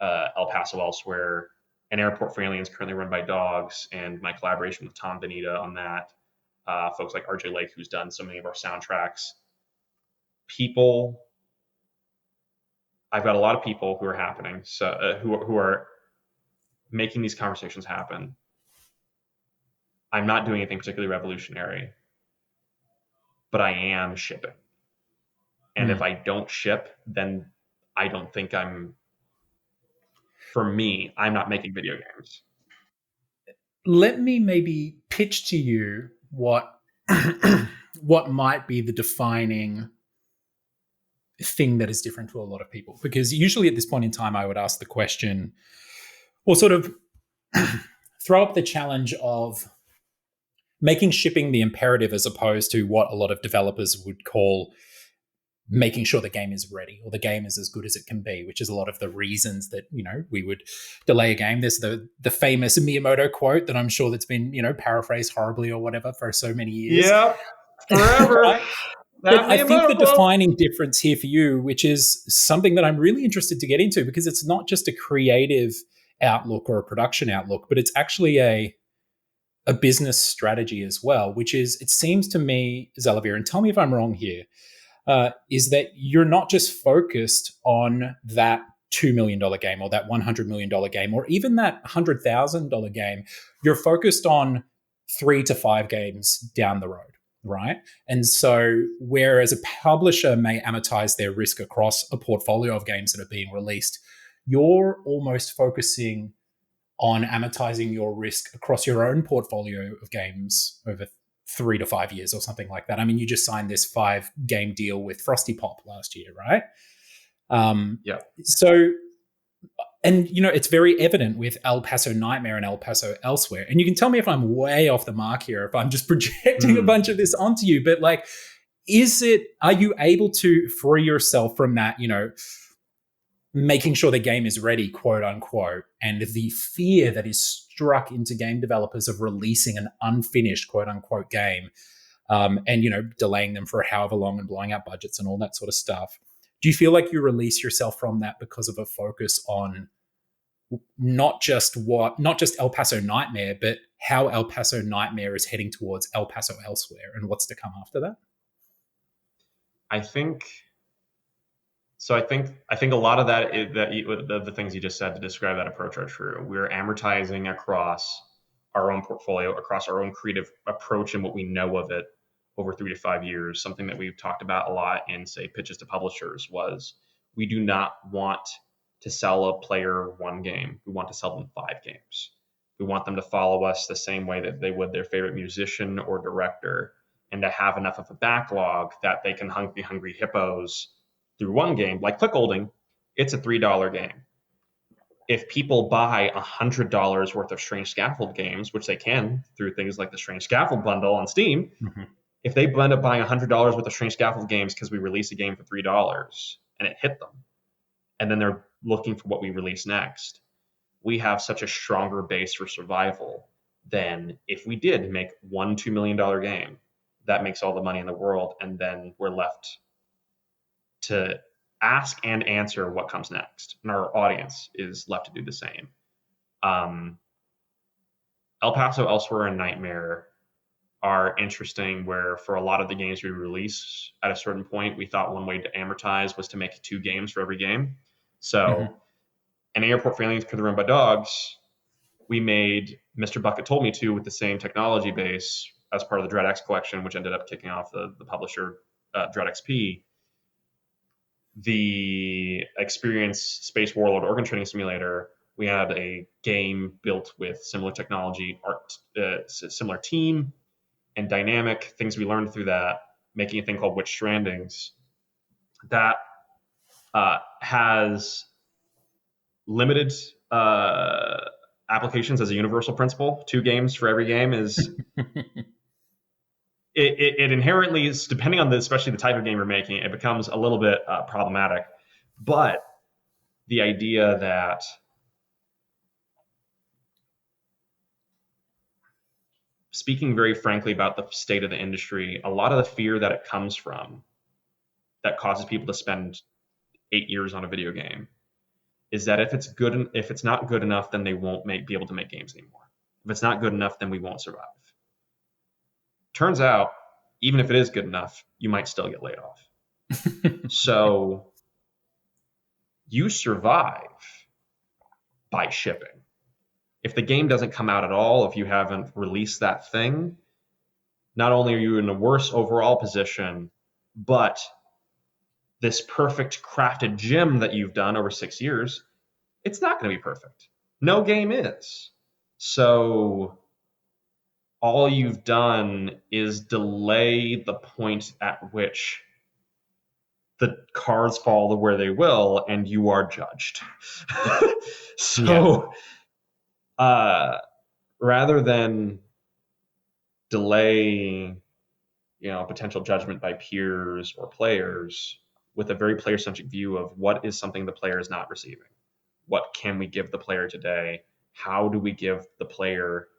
El Paso Elsewhere, and Airport for Aliens currently run by dogs, and my collaboration with Tom Benita on that, folks like RJ Lake, who's done so many of our soundtracks. I've got a lot of people who are happening, so who are making these conversations happen. I'm not doing anything particularly revolutionary, but I am shipping. And if I don't ship, then I don't think I'm not making video games. Let me maybe pitch to you what what might be the defining thing that is different to a lot of people. Because usually at this point in time, I would ask the question, or sort of throw up the challenge of making shipping the imperative, as opposed to what a lot of developers would call making sure the game is ready, or the game is as good as it can be, which is a lot of the reasons that, we would delay a game. There's the famous Miyamoto quote that I'm sure that's been, paraphrased horribly or whatever for so many years. Yeah, forever. Right? But I think the defining difference here for you, which is something that I'm really interested to get into, because it's not just a creative outlook or a production outlook, but it's actually a business strategy as well, which is, it seems to me, Xalavier, and tell me if I'm wrong here, is that you're not just focused on that $2 million game or that $100 million game or even that $100,000 game. You're focused on 3 to 5 games down the road, right? And so whereas a publisher may amortize their risk across a portfolio of games that are being released, you're almost focusing on amortizing your risk across your own portfolio of games over 3 to 5 years or something like that. I mean, you just signed this 5-game deal with Frosty Pop last year, right? Yeah. So, and it's very evident with El Paso Nightmare and El Paso Elsewhere. And you can tell me if I'm way off the mark here, if I'm just projecting a bunch of this onto you, but like, are you able to free yourself from that, making sure the game is ready, quote unquote, and the fear that is struck into game developers of releasing an unfinished, quote unquote, game, and delaying them for however long and blowing out budgets and all that sort of stuff? Do you feel like you release yourself from that because of a focus on not just El Paso Nightmare, but how El Paso Nightmare is heading towards El Paso Elsewhere and what's to come after that? I think a lot of that is the things you just said to describe that approach are true. We're amortizing across our own portfolio, across our own creative approach and what we know of it over 3 to 5 years. Something that we've talked about a lot in, say, pitches to publishers was, we do not want to sell a player 1 game. We want to sell them 5 games. We want them to follow us the same way that they would their favorite musician or director, and to have enough of a backlog that they can hunt the hungry hippos through 1 game. Like Clickolding, it's a $3 game. If people buy $100 worth of Strange Scaffold games, which they can through things like the Strange Scaffold bundle on Steam, if they end up buying $100 worth of Strange Scaffold games because we release a game for $3 and it hit them, and then they're looking for what we release next, we have such a stronger base for survival than if we did make one $2 million game that makes all the money in the world, and then we're left to ask and answer what comes next, and our audience is left to do the same. El Paso Elsewhere and Nightmare are interesting, where for a lot of the games we release, at a certain point, we thought one way to amortize was to make 2 games for every game. So an Airport for Aliens could run by dogs. We made Mr. Bucket Told Me To with the same technology base as part of the Dread X collection, which ended up kicking off the publisher Dread XP. The Experience Space Warlord Orgran Trading Simulator, we had a game built with similar technology, similar team, and dynamic things we learned through that, making a thing called Witch Strandings that has limited applications as a universal principle. 2 games for every game is it inherently is, depending on especially the type of game you're making, it becomes a little bit problematic. But the idea that speaking very frankly about the state of the industry, a lot of the fear that it comes from that causes people to spend 8 years on a video game is that if it's not good enough, then they won't be able to make games anymore. If it's not good enough, then we won't survive. Turns out, even if it is good enough, you might still get laid off. So you survive by shipping. If the game doesn't come out at all, if you haven't released that thing, not only are you in a worse overall position, but this perfect crafted gym that you've done over 6 years, it's not going to be perfect. No game is. So all you've done is delay the point at which the cards fall to where they will, and you are judged. So rather than delay, potential judgment by peers or players with a very player-centric view of what is something the player is not receiving, what can we give the player today, how do we give the player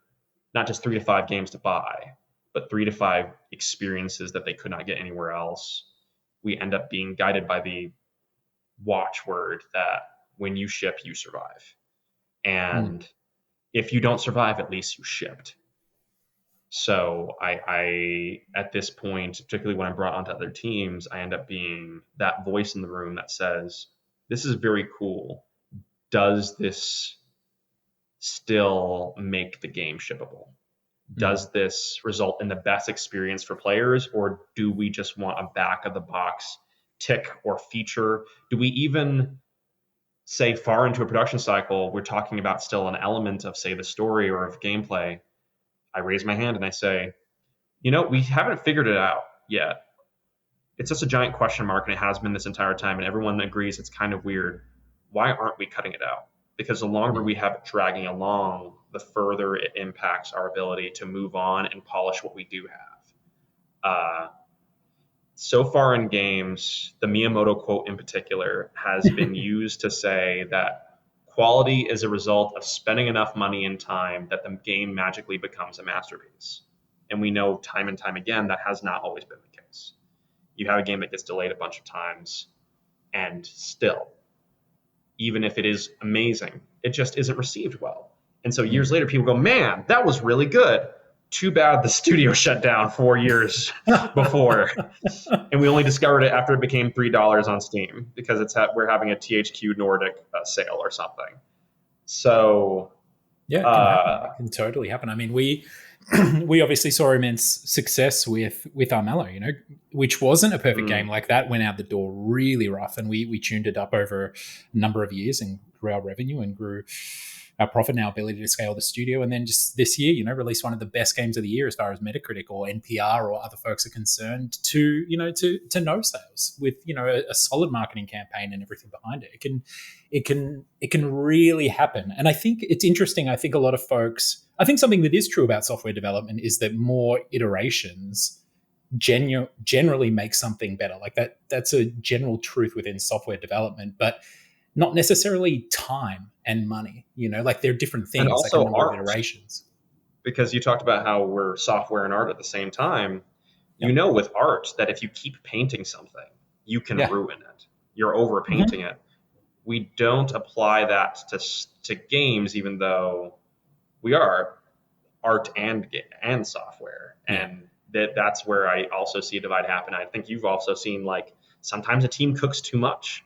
not just 3 to 5 games to buy, but 3 to 5 experiences that they could not get anywhere else, we end up being guided by the watchword that when you ship, you survive. And if you don't survive, at least you shipped. So I at this point, particularly when I'm brought onto other teams, I end up being that voice in the room that says, this is very cool. Does this still make the game shippable? Does this result in the best experience for players, or do we just want a back of the box tick or feature? Do we even say far into a production cycle, we're talking about still an element of, say, the story or of gameplay? I raise my hand and I say, we haven't figured it out yet. It's just a giant question mark, and it has been this entire time, and everyone agrees it's kind of weird. Why aren't we cutting it out? Because the longer we have it dragging along, the further it impacts our ability to move on and polish what we do have. So far in games, the Miyamoto quote in particular has been used to say that quality is a result of spending enough money and time that the game magically becomes a masterpiece. And we know time and time again that has not always been the case. You have a game that gets delayed a bunch of times, and still, even if it is amazing, it just isn't received well. And so years later, people go, man, that was really good. Too bad the studio shut down 4 years before. And we only discovered it after it became $3 on Steam because we're having a THQ Nordic sale or something. So yeah, it can happen. It can totally happen. I mean, we obviously saw immense success with Armello, which wasn't a perfect game. Like, that went out the door really rough, and we tuned it up over a number of years and grew our revenue and grew our profit and our ability to scale the studio. And then just this year, released one of the best games of the year as far as Metacritic or NPR or other folks are concerned to no sales with, a solid marketing campaign and everything behind it. It can really happen. And I think it's interesting. I think a lot of folks, I think something that is true about software development is that more iterations generally make something better. Like that's a general truth within software development, but not necessarily time and money, like they're different things. And also like art, iterations. Because you talked about how we're software and art at the same time. With art that if you keep painting something, you can ruin it. You're over painting it. We don't apply that to games, even though we are art and software. And that's where I also see a divide happen. I think you've also seen, like, sometimes a team cooks too much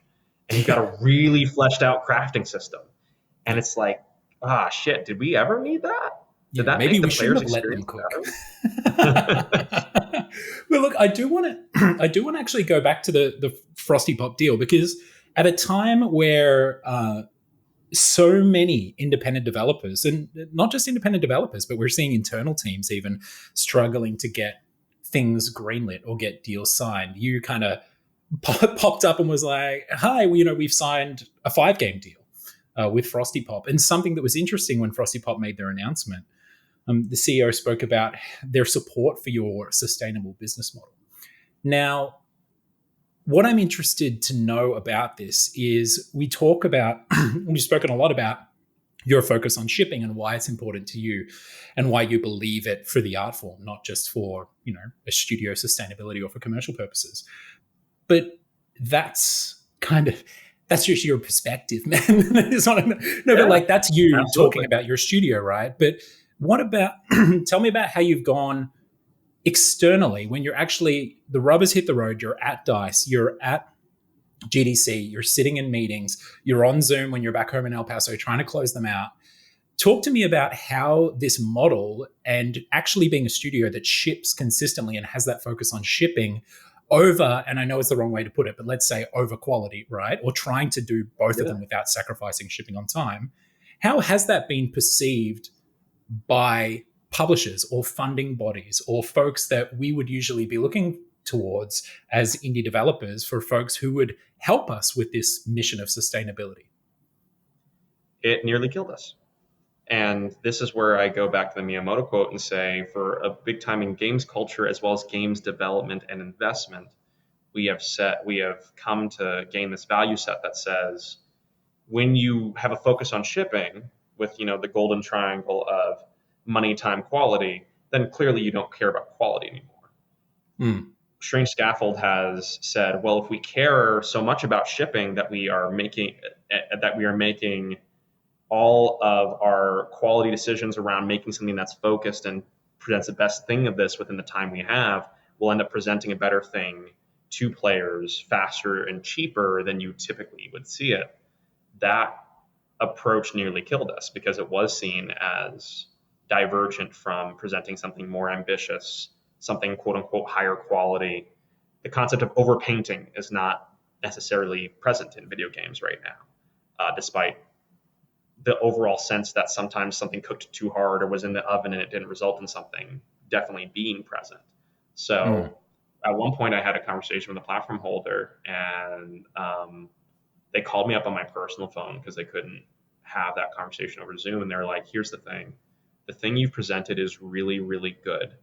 and you've got a really fleshed out crafting system. And it's like, shit, did we ever need that? Did that maybe make the we shouldn't have let them cook. Well, look, I do want to actually go back to the Frosty Pop Deal, because at a time where so many independent developers, and not just independent developers, but we're seeing internal teams even struggling to get things greenlit or get deals signed, you kind of popped up and was like, hi, we've signed a 5-game deal with Frosty Pop. And something that was interesting when Frosty Pop made their announcement, the CEO spoke about their support for your sustainable business model. Now, what I'm interested to know about this is we've spoken a lot about your focus on shipping and why it's important to you and why you believe it for the art form, not just for, a studio sustainability or for commercial purposes. But that's kind of that's just your perspective, man. No, but like that's you talking about your studio, right? But what about, tell me about how you've gone externally when you're actually, the rubbers hit the road, you're at DICE, you're at GDC, you're sitting in meetings, you're on Zoom when you're back home in El Paso trying to close them out. Talk to me about how this model and actually being a studio that ships consistently and has that focus on shipping over, and I know it's the wrong way to put it, but let's say over quality, right? Or trying to do both of them without sacrificing shipping on time. How has that been perceived by publishers or funding bodies or folks that we would usually be looking towards as indie developers for folks who would help us with this mission of sustainability? It nearly killed us. And this is where I go back to the Miyamoto quote and say, for a big time in games culture, as well as games development and investment, we have come to gain this value set that says, when you have a focus on shipping with, the golden triangle of money, time, quality, then clearly you don't care about quality anymore. Strange Scaffold has said, well, if we care so much about shipping that we are making all of our quality decisions around making something that's focused and presents the best thing of this within the time we have, we'll end up presenting a better thing to players faster and cheaper than you typically would see it. That approach nearly killed us because it was seen as divergent from presenting something more ambitious, something quote unquote higher quality. The concept of overpainting is not necessarily present in video games right now, despite the overall sense that sometimes something cooked too hard or was in the oven and it didn't result in something definitely being present. So at one point I had a conversation with a platform holder, and they called me up on my personal phone because they couldn't have that conversation over Zoom. And they're like, here's the thing you've presented is really, really good.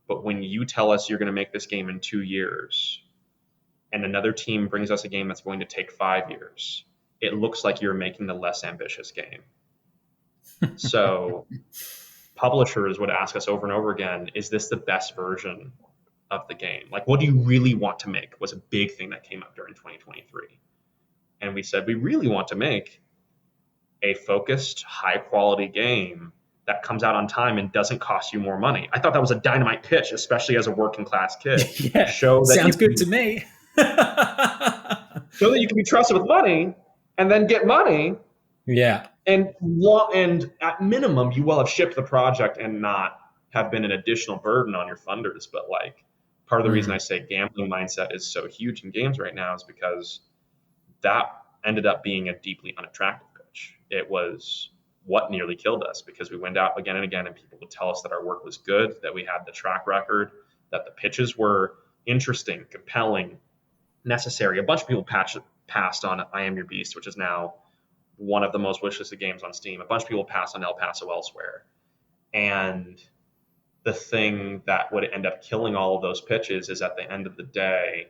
But when you tell us you're going to make this game in 2 years and another team brings us a game that's going to take 5 years, it looks like you're making the less ambitious game. So publishers would ask us over and over again, is this the best version of the game? Like, what do you really want to make was a big thing that came up during 2023. And we said, we really want to make a focused, high quality game that comes out on time and doesn't cost you more money. I thought that was a dynamite pitch, especially as a working class kid. Yeah, sounds good to me. So that you can be trusted with money and then get money. Yeah. And at minimum, you will have shipped the project and not have been an additional burden on your funders. But like, part of the reason I say gambling mindset is so huge in games right now is because that ended up being a deeply unattractive pitch. It was what nearly killed us because we went out again and again and people would tell us that our work was good, that we had the track record, that the pitches were interesting, compelling, necessary. A bunch of people passed on I Am Your Beast, which is now one of the most wishlisted games on Steam. A bunch of people passed on El Paso Elsewhere. And the thing that would end up killing all of those pitches is at the end of the day,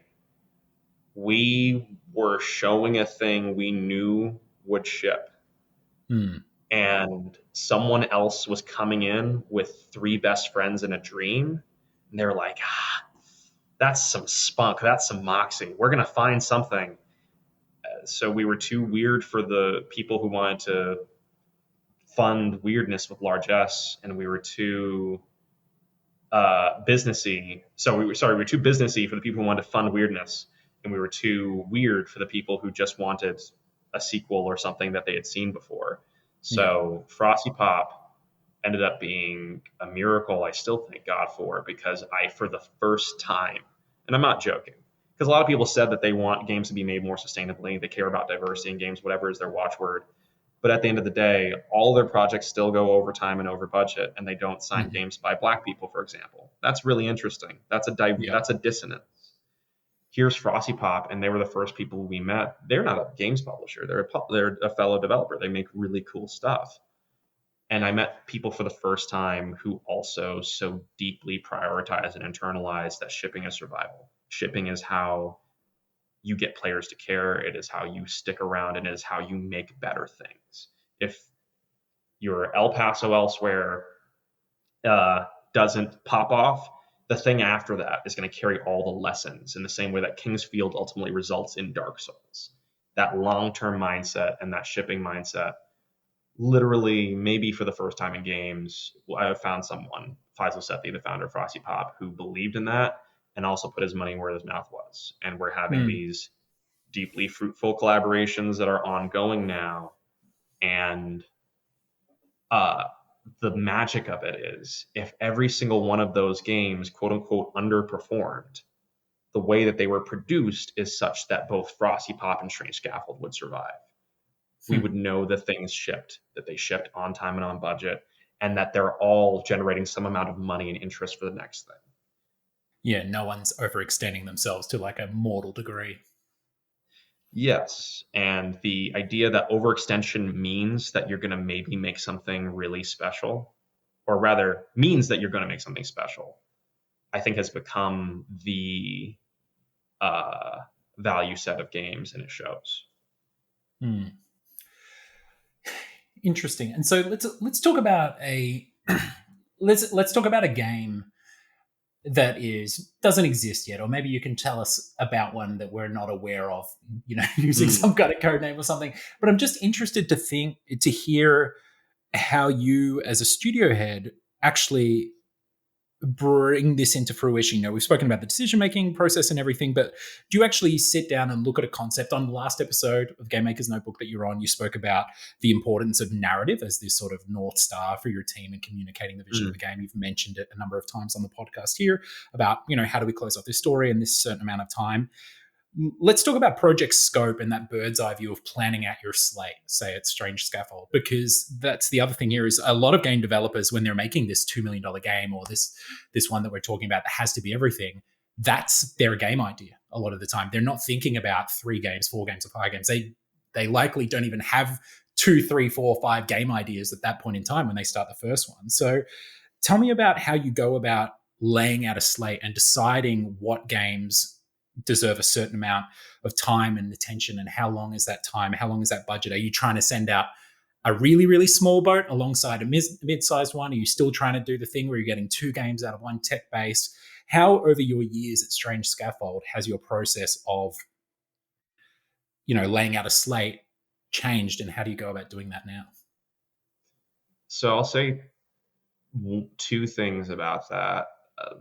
we were showing a thing we knew would ship. And someone else was coming in with 3 best friends in a dream. And they were like, that's some spunk. That's some moxie. We're going to find something. So we were too weird for the people who wanted to fund weirdness with large S. And we were too businessy. We were too businessy for the people who wanted to fund weirdness. And we were too weird for the people who just wanted a sequel or something that they had seen before. So Frosty Pop ended up being a miracle I still thank God for, because for the first time, and I'm not joking, because a lot of people said that they want games to be made more sustainably, they care about diversity in games, whatever is their watchword. But at the end of the day, all their projects still go over time and over budget, and they don't sign games by Black people, for example. That's really interesting. That's a dissonance. Here's Frosty Pop, and they were the first people we met. They're not a games publisher. They're a fellow developer. They make really cool stuff. And I met people for the first time who also so deeply prioritize and internalize that shipping is survival. Shipping is how you get players to care. It is how you stick around, and it is how you make better things. If your El Paso Elsewhere doesn't pop off, the thing after that is going to carry all the lessons in the same way that King's Field ultimately results in Dark Souls. that long-term mindset and that shipping mindset. Literally, maybe for the first time in games, I have found someone, Faisal Sethi, the founder of Frosty Pop, who believed in that and also put his money where his mouth was. And we're having these deeply fruitful collaborations that are ongoing now. And the magic of it is if every single one of those games, quote unquote, underperformed, the way that they were produced is such that both Frosty Pop and Strange Scaffold would survive. We would know the things shipped, that they shipped on time and on budget, and that they're all generating some amount of money and interest for the next thing. Yeah, no one's overextending themselves to like a mortal degree. Yes, and the idea that overextension means that you're going to maybe make something really special, or rather means that you're going to make something special, I think has become the value set of games, and it shows. Interesting. And so let's talk about let's talk about a game that doesn't exist yet, or maybe you can tell us about one that we're not aware of, using some kind of code name or something. But I'm just interested to hear how you, as a studio head, actually bring this into fruition. We've spoken about the decision-making process and everything, but do you actually sit down and look at a concept? On the last episode of Game Maker's Notebook that you're on, you spoke about the importance of narrative as this sort of North Star for your team and communicating the vision of the game. You've mentioned it a number of times on the podcast here about, how do we close off this story in this certain amount of time? Let's talk about project scope and that bird's eye view of planning out your slate, say at Strange Scaffold, because that's the other thing here is a lot of game developers, when they're making this $2 million game or this one that we're talking about that has to be everything, that's their game idea a lot of the time. They're not thinking about 3 games, 4 games, or 5 games. They likely don't even have 2, 3, 4, 5 game ideas at that point in time when they start the first one. So tell me about how you go about laying out a slate and deciding what games deserve a certain amount of time and attention, and how long is that time? How long is that budget? Are you trying to send out a really, really small boat alongside a mid-sized one? Are you still trying to do the thing where you're getting 2 games out of one tech base? How, over your years at Strange Scaffold, has your process of, laying out a slate changed, and how do you go about doing that now? So I'll say 2 things about that.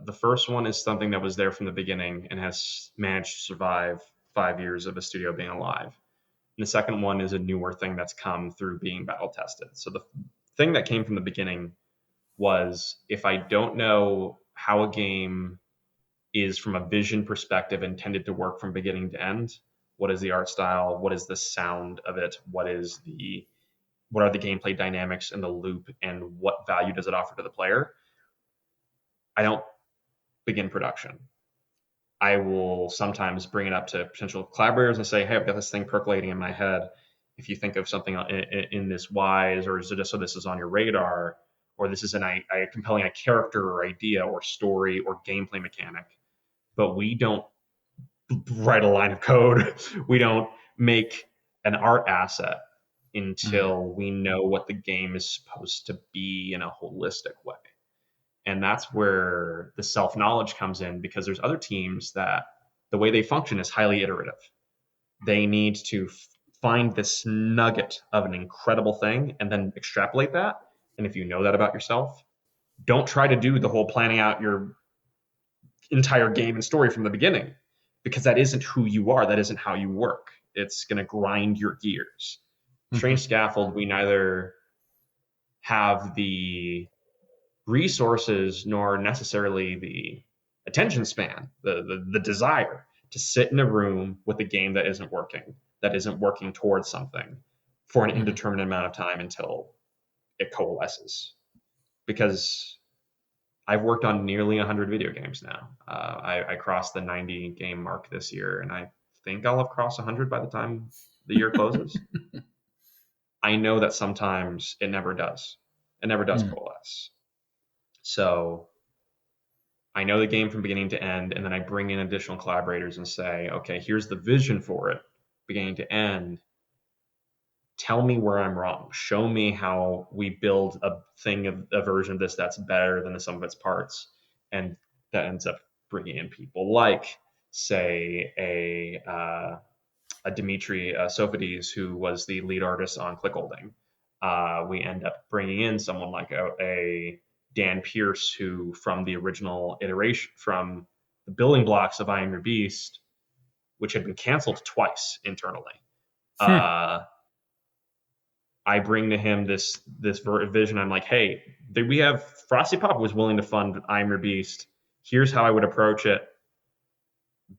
The first one is something that was there from the beginning and has managed to survive 5 years of a studio being alive. And the second one is a newer thing that's come through being battle tested. So the thing that came from the beginning was, if I don't know how a game is from a vision perspective intended to work from beginning to end, what is the art style? What is the sound of it? What are the gameplay dynamics in the loop, and what value does it offer to the player? I don't begin production. I will sometimes bring it up to potential collaborators and say, hey, I've got this thing percolating in my head. If you think of something in this wise, or is it just so this is on your radar, or this is compelling a character or idea or story or gameplay mechanic. But we don't write a line of code. We don't make an art asset until we know what the game is supposed to be in a holistic way. And that's where the self-knowledge comes in, because there's other teams that the way they function is highly iterative. They need to find this nugget of an incredible thing and then extrapolate that. And if you know that about yourself, don't try to do the whole planning out your entire game and story from the beginning, because that isn't who you are. That isn't how you work. It's going to grind your gears. Strange Scaffold, we neither have the resources nor necessarily the attention span, the desire to sit in a room with a game that isn't working towards something for an indeterminate amount of time until it coalesces. Because I've worked on nearly 100 video games now. I crossed the 90 game mark this year, and I think I'll have crossed 100 by the time the year closes. I know that sometimes it never does. It never does coalesce. So I know the game from beginning to end, and then I bring in additional collaborators and say, okay, here's the vision for it, beginning to end. Tell me where I'm wrong. Show me how we build a version of this that's better than the sum of its parts. And that ends up bringing in people like, say, Dimitri Sofidis, who was the lead artist on Clickolding. We end up bringing in someone like a Dan Pierce, who from the original iteration, from the building blocks of I Am Your Beast, which had been canceled twice internally. I bring to him this vision. I'm like, hey, we have Frosty Pop was willing to fund I Am Your Beast. Here's how I would approach it.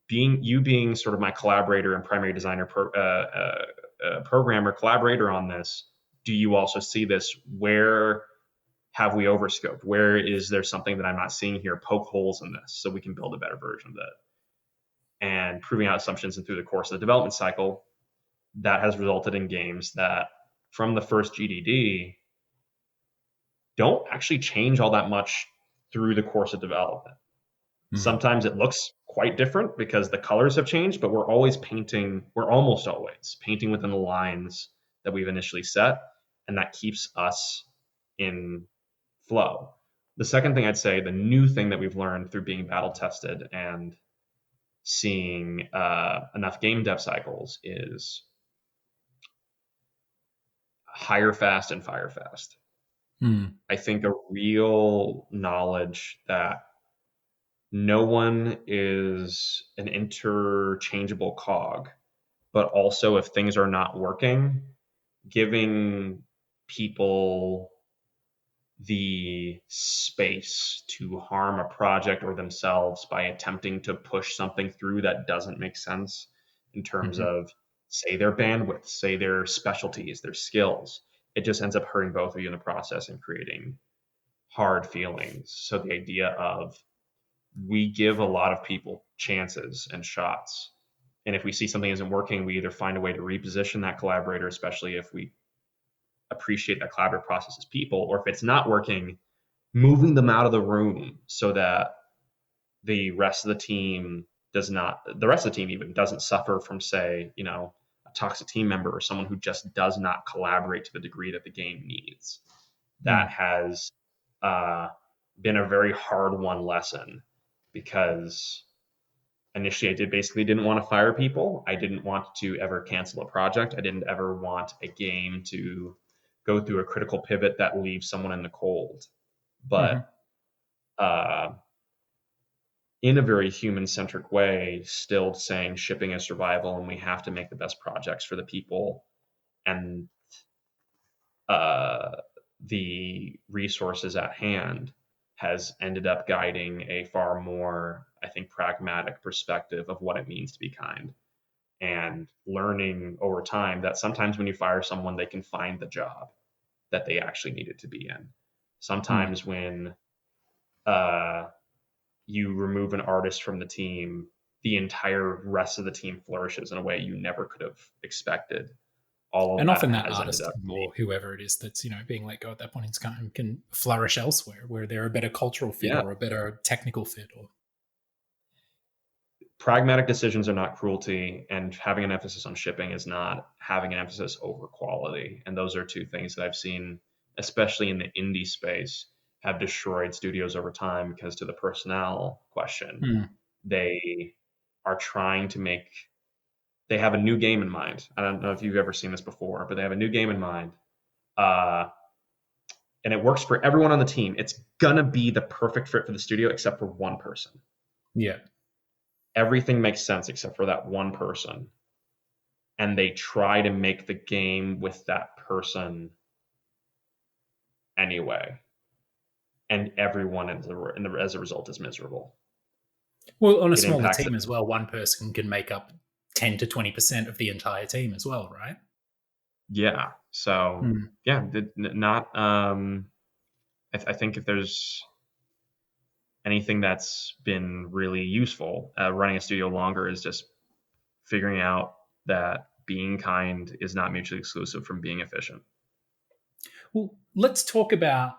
Being sort of my collaborator and primary designer, programmer, collaborator on this, do you also see this? Where have we overscoped? Where is there something that I'm not seeing here? Poke holes in this so we can build a better version of it. And proving out assumptions, and through the course of the development cycle, that has resulted in games that from the first GDD don't actually change all that much through the course of development. Sometimes it looks quite different because the colors have changed, but we're almost always painting within the lines that we've initially set, and that keeps us in flow. The second thing I'd say, the new thing that we've learned through being battle tested and seeing enough game dev cycles, is hire fast and fire fast. I think a real knowledge that no one is an interchangeable cog, but also if things are not working, giving people the space to harm a project or themselves by attempting to push something through that doesn't make sense in terms of, say, their bandwidth, say their specialties, their skills. It just ends up hurting both of you in the process and creating hard feelings. So the idea of, we give a lot of people chances and shots. And if we see something isn't working, we either find a way to reposition that collaborator, especially if we appreciate that collaborative process as people, or if it's not working, moving them out of the room so that the rest of the team even doesn't suffer from, say, a toxic team member or someone who just does not collaborate to the degree that the game needs. That has been a very hard-won lesson, because initially I didn't want to fire people. I didn't want to ever cancel a project. I didn't ever want a game to go through a critical pivot that leaves someone in the cold. But in a very human-centric way, still saying shipping is survival and we have to make the best projects for the people and the resources at hand, has ended up guiding a far more, I think, pragmatic perspective of what it means to be kind, and learning over time that sometimes when you fire someone, they can find the job that they actually needed to be in. Sometimes when you remove an artist from the team, the entire rest of the team flourishes in a way you never could have expected. And often that artist or whoever it is that's being let go at that point in time can flourish elsewhere, where they're a better cultural fit or a better technical fit. Or pragmatic decisions are not cruelty, and having an emphasis on shipping is not having an emphasis over quality. And those are two things that I've seen, especially in the indie space, have destroyed studios over time, because to the personnel question, they are trying to make. They have a new game in mind. I don't know if you've ever seen this before, but they have a new game in mind. And it works for everyone on the team. It's going to be the perfect fit for the studio except for one person. Yeah. Everything makes sense except for that one person. And they try to make the game with that person anyway. And everyone as a result is miserable. Well, on a smaller team as well, one person can make up 10 to 20% of the entire team as well, right? Yeah. So I think if there's anything that's been really useful running a studio longer, is just figuring out that being kind is not mutually exclusive from being efficient. Well, let's talk about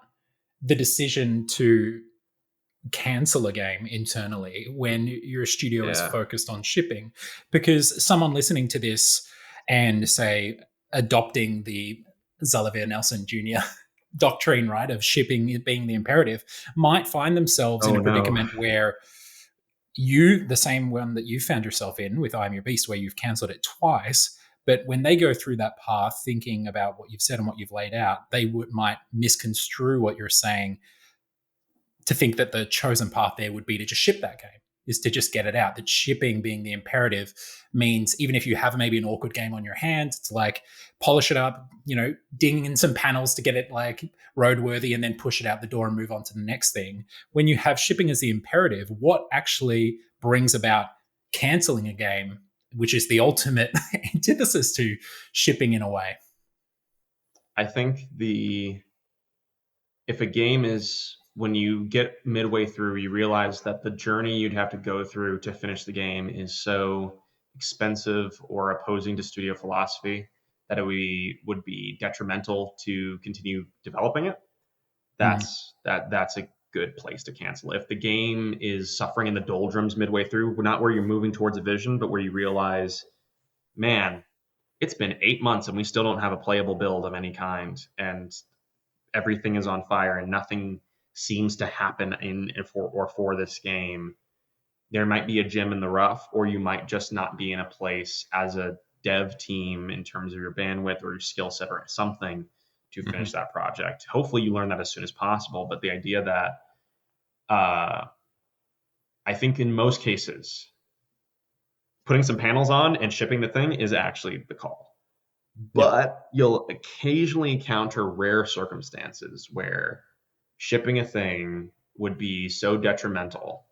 the decision to cancel a game internally when your studio is focused on shipping, because someone listening to this and, say, adopting the Xalavier Nelson Jr. doctrine, right, of shipping being the imperative, might find themselves in a predicament where the same one that you found yourself in with I'm Your Beast, where you've cancelled it twice. But when they go through that path, thinking about what you've said and what you've laid out, they might misconstrue what you're saying to think that the chosen path there would be to just ship that game, is to just get it out. That shipping being the imperative means even if you have maybe an awkward game on your hands, it's like polish it up, ding in some panels to get it like roadworthy and then push it out the door and move on to the next thing. When you have shipping as the imperative, what actually brings about canceling a game, which is the ultimate antithesis to shipping in a way? I think if a game is, when you get midway through, you realize that the journey you'd have to go through to finish the game is so expensive or opposing to studio philosophy that it would be detrimental to continue developing it. That's a good place to cancel. If the game is suffering in the doldrums midway through, not where you're moving towards a vision, but where you realize, man, it's been 8 months and we still don't have a playable build of any kind, and everything is on fire and nothing seems to happen for this game. There might be a gem in the rough, or you might just not be in a place as a dev team in terms of your bandwidth or your skill set or something to finish that project. Hopefully you learn that as soon as possible. But the idea that I think in most cases, putting some panels on and shipping the thing is actually the call. But you'll occasionally encounter rare circumstances where shipping a thing would be so detrimental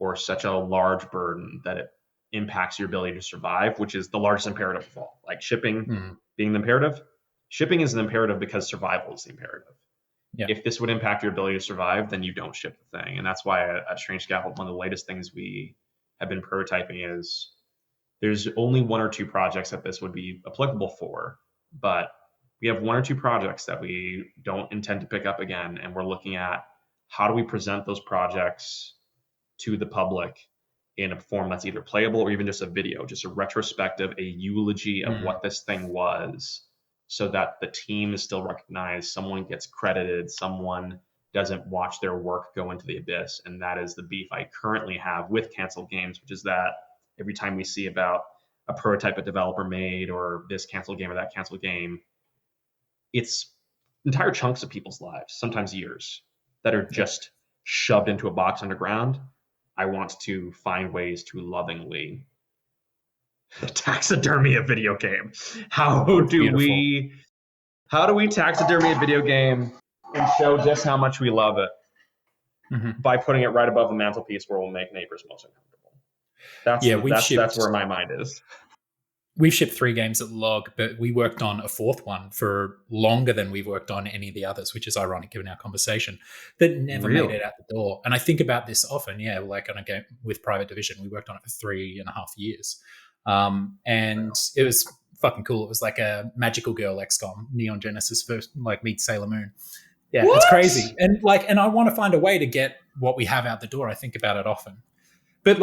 or such a large burden that it impacts your ability to survive, which is the largest imperative of all. Like shipping being the imperative, shipping is an imperative because survival is the imperative. Yeah. If this would impact your ability to survive, then you don't ship the thing. And that's why at Strange Scaffold, one of the latest things we have been prototyping is there's only 1 or 2 projects that this would be applicable for, but we have 1 or 2 projects that we don't intend to pick up again. And we're looking at how do we present those projects to the public in a form that's either playable or even just a video, just a retrospective, a eulogy of what this thing was, so that the team is still recognized, someone gets credited, someone doesn't watch their work go into the abyss. And that is the beef I currently have with canceled games, which is that every time we see about a prototype a developer made or this canceled game or that canceled game, it's entire chunks of people's lives, sometimes years, that are just shoved into a box underground. I want to find ways to lovingly taxidermy a video game. How do we taxidermy a video game and show just how much we love it by putting it right above the mantelpiece where we'll make neighbors most uncomfortable? That's where my mind is. We've shipped 3 games at Log, but we worked on a 4th one for longer than we've worked on any of the others, which is ironic given our conversation, that never made it out the door. And I think about this often, like on a game with Private Division, we worked on it for 3.5 years. And it was fucking cool. It was like a magical girl XCOM, Neon Genesis first, like meets Sailor Moon. Yeah, what? It's crazy. And I want to find a way to get what we have out the door. I think about it often. But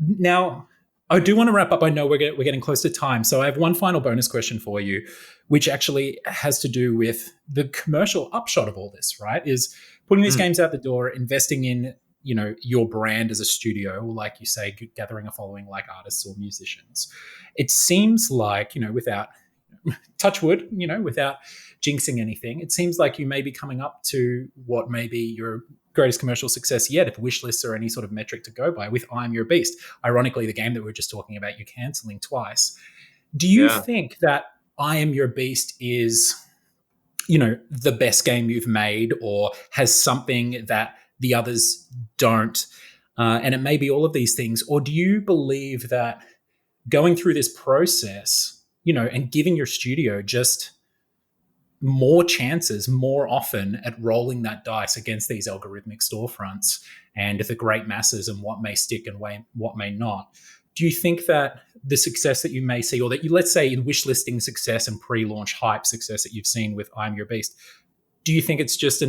now I do want to wrap up. I know we're getting close to time. So I have one final bonus question for you, which actually has to do with the commercial upshot of all this, right? Is putting these games out the door, investing in, your brand as a studio, like you say, gathering a following like artists or musicians. It seems like, without touch wood, without jinxing anything, it seems like you may be coming up to what may be your greatest commercial success yet, if wish lists are any sort of metric to go by, with I Am Your Beast. Ironically, the game that we were just talking about, you canceling twice. Do you think that I Am Your Beast is, the best game you've made, or has something that the others don't? And it may be all of these things. Or do you believe that going through this process, and giving your studio just more chances more often at rolling that dice against these algorithmic storefronts and the great masses and what may stick and what may not? Do you think that the success that you may see, or that let's say in wish listing success and pre-launch hype success that you've seen with I'm Your Beast, do you think it's just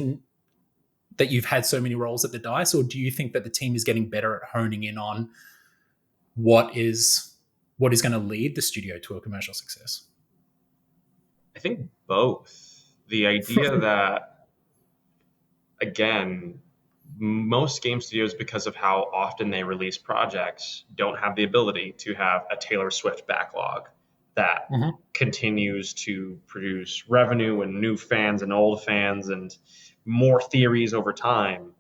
that you've had so many rolls at the dice, or do you think that the team is getting better at honing in on what is going to lead the studio to a commercial success? I think both. The idea that, again, most game studios, because of how often they release projects, don't have the ability to have a Taylor Swift backlog that continues to produce revenue and new fans and old fans and more theories over time.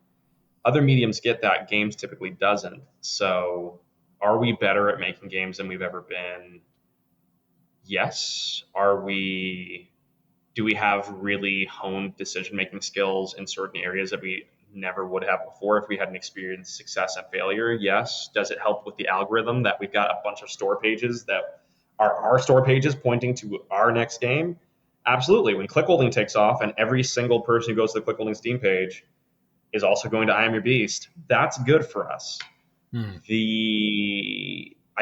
Other mediums get that, games typically doesn't. So are we better at making games than we've ever been? Yes. Do we have really honed decision-making skills in certain areas that we never would have before if we hadn't experienced success and failure? Yes. Does it help with the algorithm that we've got a bunch of store pages that are our store pages pointing to our next game? Absolutely. When Clickolding takes off and every single person who goes to the Clickolding Steam page is also going to I Am Your Beast, that's good for us. I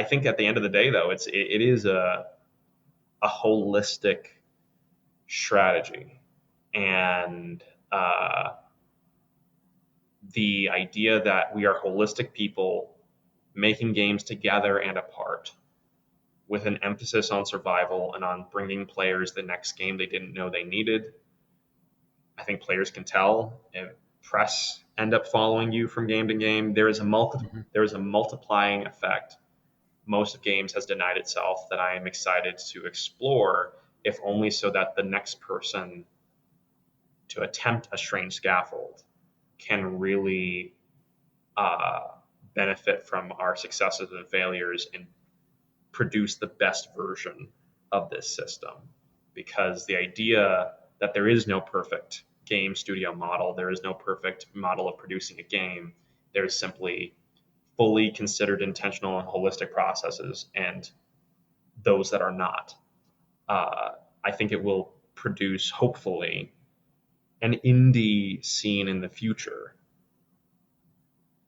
think at the end of the day, though, it is a holistic strategy, and the idea that we are holistic people making games together and apart with an emphasis on survival and on bringing players the next game they didn't know they needed. I think players can tell if press end up following you from game to game. There is a multiplying effect. Most of games has denied itself that I am excited to explore, if only so that the next person to attempt a strange scaffold can really benefit from our successes and failures and produce the best version of this system. Because the idea that there is no perfect game studio model, there is no perfect model of producing a game, there's simply fully considered intentional and holistic processes, and those that are not. I think it will produce, hopefully, an indie scene in the future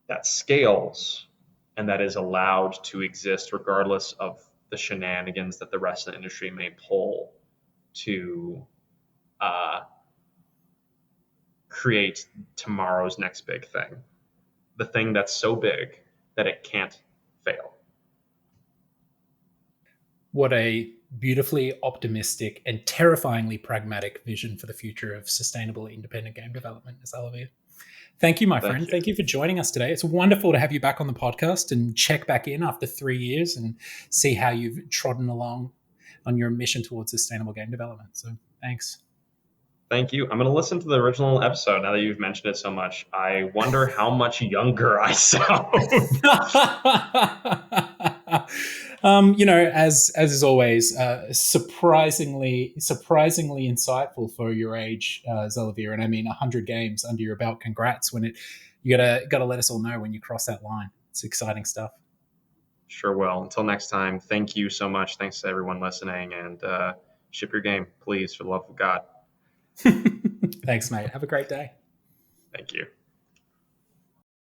that scales and that is allowed to exist regardless of the shenanigans that the rest of the industry may pull to create tomorrow's next big thing. The thing that's so big that it can't fail. What a beautifully optimistic and terrifyingly pragmatic vision for the future of sustainable independent game development, Xalavier. Thank you, my friend. Thank you for joining us today. It's wonderful to have you back on the podcast and check back in after 3 years and see how you've trodden along on your mission towards sustainable game development. So thanks. Thank you. I'm going to listen to the original episode now that you've mentioned it so much. I wonder how much younger I sound. As is always, surprisingly insightful for your age, Xalavier. And I mean, 100 games under your belt. Congrats! You gotta let us all know when you cross that line. It's exciting stuff. Sure will. Until next time, thank you so much. Thanks to everyone listening, and ship your game, please, for the love of God. Thanks, mate. Have a great day. Thank you.